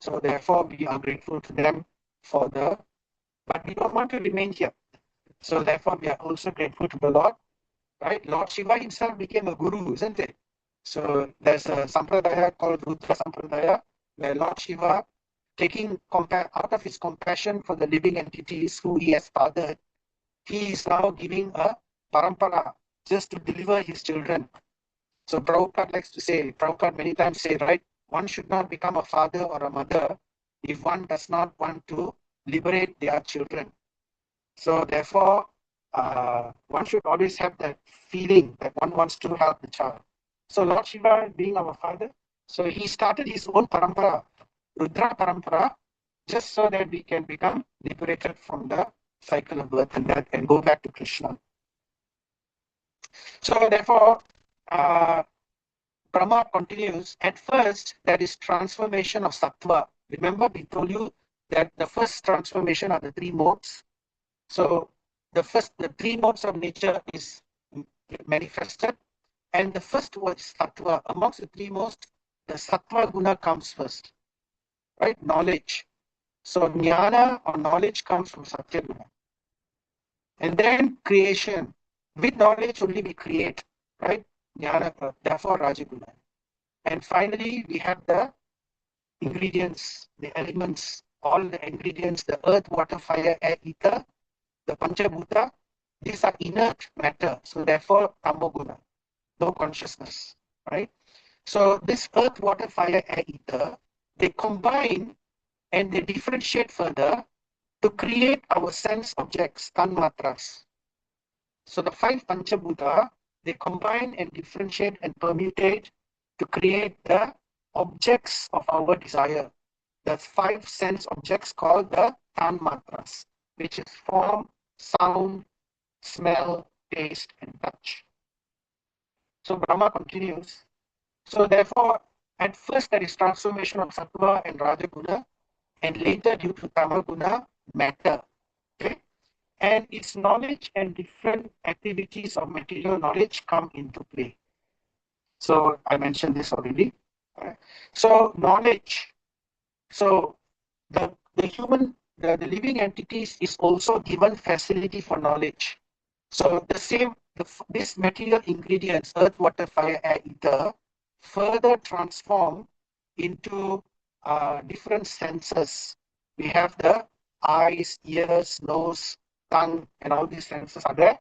So therefore we are grateful to them but we don't want to remain here. So therefore we are also grateful to the Lord, right? Lord Shiva himself became a guru, isn't it? So there's a sampradaya called Rudra Sampradaya, where Lord Shiva, taking out of his compassion for the living entities who he has fathered, he is now giving a parampara just to deliver his children. So Prabhupada many times say, right, one should not become a father or a mother if one does not want to liberate their children. So therefore, one should always have that feeling that one wants to help the child. So Lord Shiva being our father, so he started his own parampara, Rudra parampara, just so that we can become liberated from the cycle of birth and death and go back to Krishna. So therefore, Brahma continues, at first there is transformation of sattva. Remember we told you that the first transformation are the three modes. So the three modes of nature is manifested, and the first word is sattva. Amongst the three modes, the sattva guna comes first, right? Knowledge. So jnana or knowledge comes from satya guna. And then creation. With knowledge only we create, right? Jnana, therefore rajaguna. And finally, we have the ingredients, the elements, all the ingredients, the earth, water, fire, air, ether, the panchabhuta. These are inert matter. So therefore, tamoguna, no consciousness, right? So this earth, water, fire, air, ether, they combine and they differentiate further to create our sense objects, tanmatras. So the five panchabhuta, they combine and differentiate and permutate to create the objects of our desire. The five sense objects called the tanmatras, which is form, sound, smell, taste, and touch. So Brahma continues. So therefore, at first there is transformation of sattva and rajaguna, and later due to tamaguna, matter. Okay? And its knowledge and different activities of material knowledge come into play. So I mentioned this already. So knowledge. So the living entities is also given facility for knowledge. So this material ingredients, earth, water, fire, air, ether, further transform into different senses. We have the eyes, ears, nose, tongue, and all these senses are there.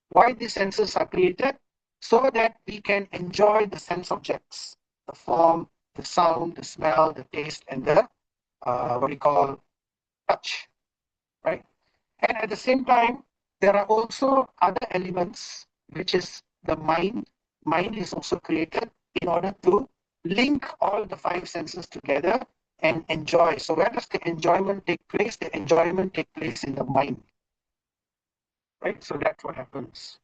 Why these senses are created? So that we can enjoy the sense objects, the form, the sound, the smell, the taste, and the what we call touch, right? And at the same time, there are also other elements, which is the mind. Mind is also created in order to link all the five senses together and enjoy. So where does the enjoyment take place? The enjoyment takes place in the mind. right? So that's what happens.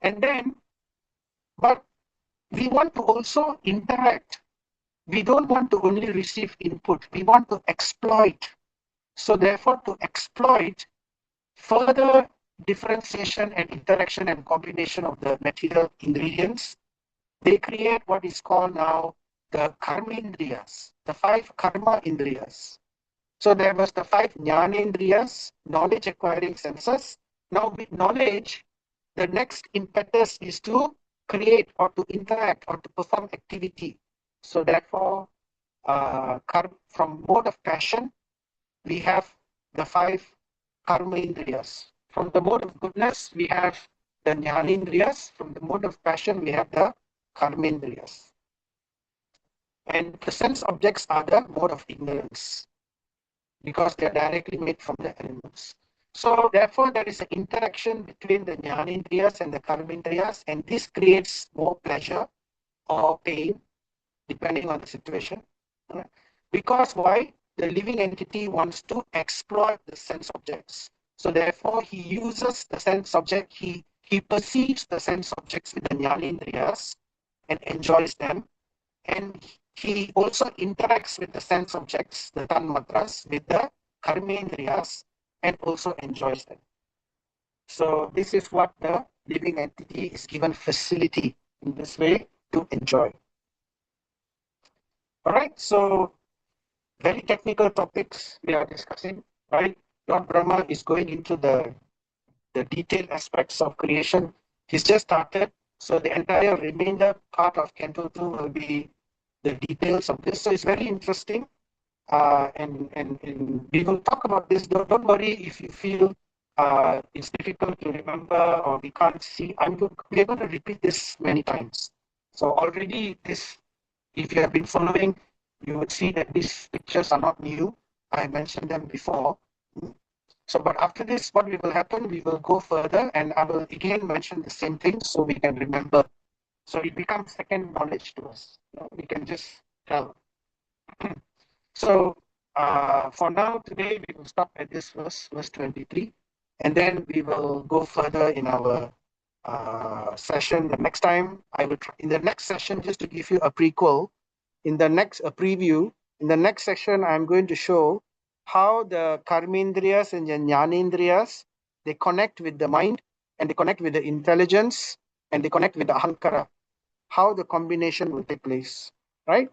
And then, but we want to also interact. We don't want to only receive input. We want to exploit. So therefore, to exploit further differentiation and interaction and combination of the material ingredients, they create what is called now the karmendriyas, the 5 karma indriyas. So there was the 5 jnanendriyas, knowledge acquiring senses. Now with knowledge, the next impetus is to create or to interact or to perform activity. So therefore, from mode of passion, we have the 5 karma indriyas. From the mode of goodness, we have the jnanendriyas. From the mode of passion, we have the karmendriyas. And the sense objects are the mode of ignorance because they are directly made from the elements. So therefore, there is an interaction between the jnanendriyas and the karmendriyas, and this creates more pleasure or pain, depending on the situation. Because why? The living entity wants to exploit the sense objects. So therefore, he uses the sense object, he perceives the sense objects with the jnanendriyas and enjoys them. And he also interacts with the sense objects, the tanmatras, with the karmendriyas and also enjoys them. So this is what the living entity is given facility in this way to enjoy. All right, so very technical topics we are discussing, right? Lord Brahma is going into the detailed aspects of creation. He's just started, so the entire remainder part of Canto 2 will be the details of this. So it's very interesting. And we will talk about this. Don't worry if you feel it's difficult to remember or we can't see. We're going to repeat this many times. So already this, if you have been following, you would see that these pictures are not new. I mentioned them before. So, but after this, what will happen? We will go further, and I will again mention the same thing so we can remember. So it becomes second knowledge to us. We can just tell. So for now, today, we will stop at this verse 23, and then we will go further in our session. The next time, I will try, in the next session, just to give you a prequel, in the next a preview, in the next session, I'm going to show how the karmendriyas and the jnanendriyas, they connect with the mind, and they connect with the intelligence, and they connect with the ahankara, how the combination will take place, right?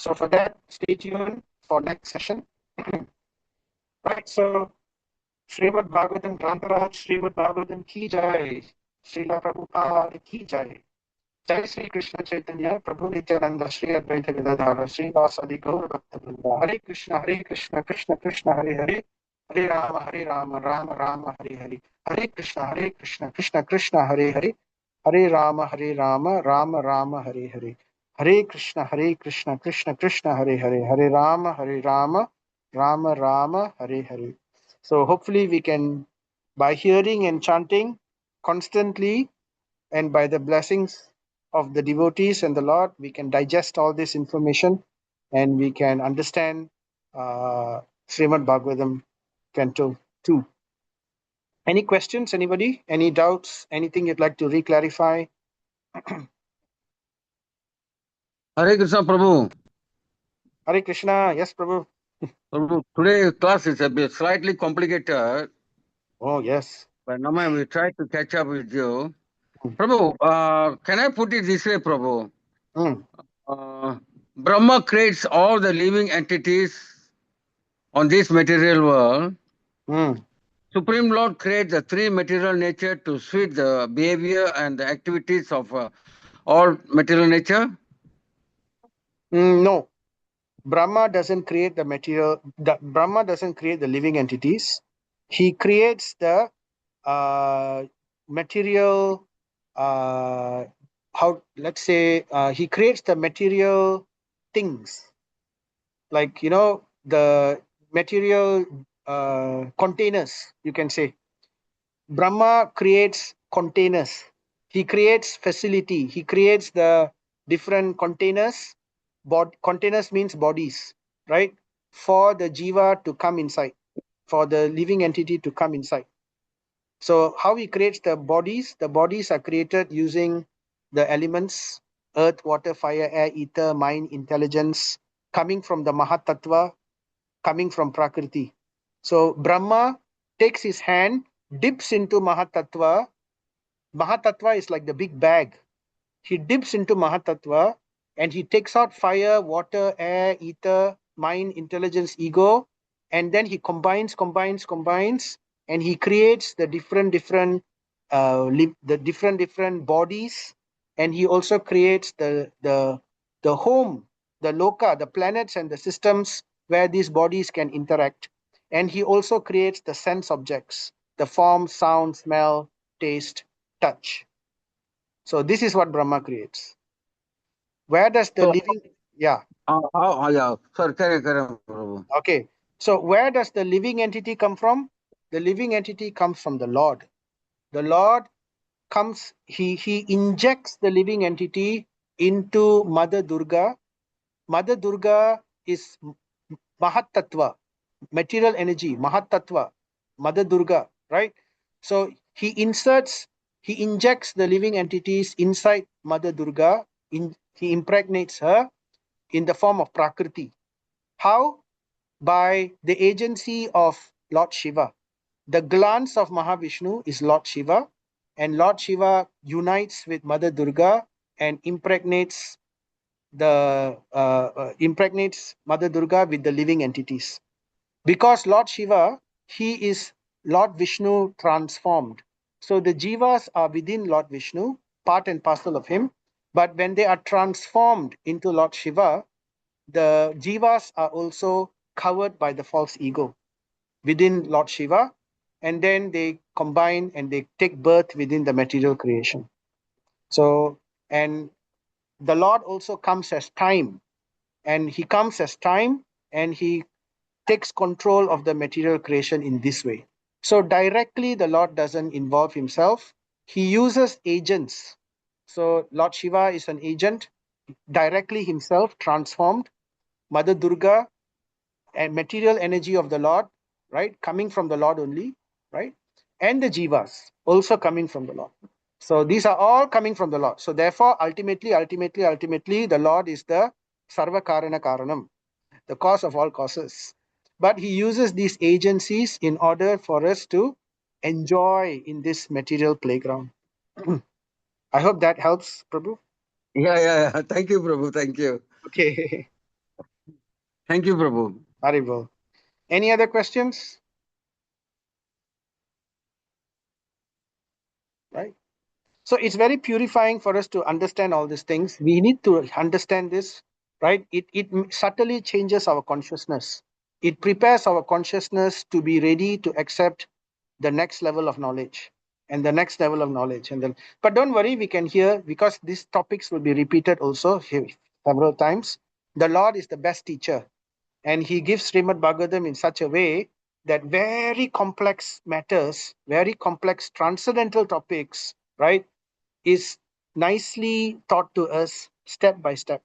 So for that, stay tuned for next session. Right, so Srimad Bhagavatam Grantaraj, Srimad Bhagavatam ki jai, Srila Prabhupada ki jai. Jai Sri Krishna Chaitanya, Prabhu Nityananda, Sri Advaita Gadadhara, Sri Vasadi Gaur Bhakta Vrinda. Hare Krishna, Krishna Krishna, Hare Hare, Hare Rama, Rama Rama, Hare Hare. Hare Krishna, Krishna Krishna, Hare Hare, Hare Rama, Rama Rama, Hare Hare. Hare Krishna, Krishna Krishna, Hare Hare, Hare Rama, Rama Rama, Hare Hare. So hopefully we can, by hearing and chanting constantly, and by the blessings of the devotees and the Lord, we can digest all this information and we can understand Srimad Bhagavatam Canto 2. Any questions, anybody? Any doubts? Anything you'd like to re-clarify? Hare Krishna, Prabhu. Hare Krishna. Yes, Prabhu. Prabhu, today's class is a bit slightly complicated, Oh, yes. but now we try to catch up with you. Prabhu, can I put it this way, Prabhu? Brahma creates all the living entities on this material world. Supreme Lord creates the 3 material nature to suit the behavior and the activities of all material nature? No. Brahma doesn't create the material. Brahma doesn't create the living entities. He creates the material. Let's say he creates the material things, like the material containers. You can say Brahma creates containers. He creates facility. He creates the different containers. Containers means bodies, right? For the jiva to come inside, for the living entity to come inside. So how he creates the bodies are created using the elements, earth, water, fire, air, ether, mind, intelligence, coming from the Mahatattva, coming from Prakriti. So Brahma takes his hand, dips into Mahatattva. Mahatattva is like the big bag. He dips into Mahatattva and he takes out fire, water, air, ether, mind, intelligence, ego, and then he combines, and he creates the different bodies, and he also creates the home, the loka, the planets and the systems where these bodies can interact. And he also creates the sense objects, the form, sound, smell, taste, touch. So this is what Brahma creates. Where does the living... Yeah. Yeah. Sorry, carry, Prabhu. Okay. So where does the living entity come from? The living entity comes from the Lord. The Lord comes, he injects the living entity into Mother Durga. Mother Durga is Mahatattva, material energy, Mahatattva, Mother Durga, right? So he injects the living entities inside Mother Durga, he impregnates her in the form of Prakriti. How? By the agency of Lord Shiva. The glance of Mahavishnu is Lord Shiva, and Lord Shiva unites with Mother Durga and impregnates Mother Durga with the living entities. Because Lord Shiva, he is Lord Vishnu transformed. So the jivas are within Lord Vishnu, part and parcel of him. But when they are transformed into Lord Shiva, the jivas are also covered by the false ego within Lord Shiva, and then they combine and they take birth within the material creation. So, and the Lord also comes as time, and he comes as time, and he takes control of the material creation in this way. So directly the Lord doesn't involve himself. He uses agents. So Lord Shiva is an agent, directly himself transformed. Mother Durga, and material energy of the Lord, right, coming from the Lord only, right, and the jivas also coming from the Lord. So these are all coming from the Lord. So therefore, ultimately, the Lord is the Sarva Karana Karanam, the cause of all causes. But he uses these agencies in order for us to enjoy in this material playground. I hope that helps, Prabhu. Yeah. Thank you, Prabhu. Thank you. Okay. Thank you, Prabhu. Haribol. Any other questions? Right. So it's very purifying for us to understand all these things. We need to understand this, right? It subtly changes our consciousness. It prepares our consciousness to be ready to accept the next level of knowledge and the next level of knowledge. And then, but don't worry, we can hear, because these topics will be repeated also here several times. The Lord is the best teacher, and he gives Srimad Bhagavatam in such a way that very complex matters, very complex transcendental topics, right, is nicely taught to us step by step.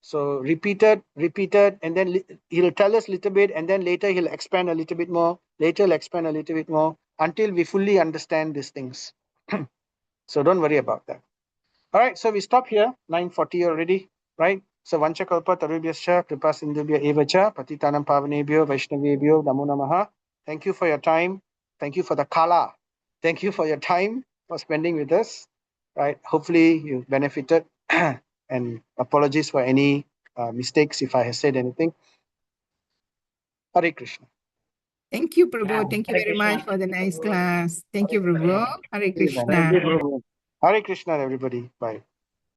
So repeated, and then he'll tell us a little bit, and then later he'll expand a little bit more, later he'll expand a little bit more, until we fully understand these things. So don't worry about that. All right, so we stop here, 9:40 already, right? So Vanchakalpa Tarubhyascha Kripa Sindhubhya Evacha Patitanam Pavanebhyo Vaishnavebhyo Namo Namaha. Thank you for your time. Thank you for the kala. Thank you for your time for spending with us. Right? Hopefully you benefited, and apologies for any mistakes if I have said anything. Hare Krishna. Thank you, Prabhu. Thank you very much for the nice class. Thank you, Prabhu. Hare Krishna. Thank you, Prabhu. Hare Krishna, everybody. Bye.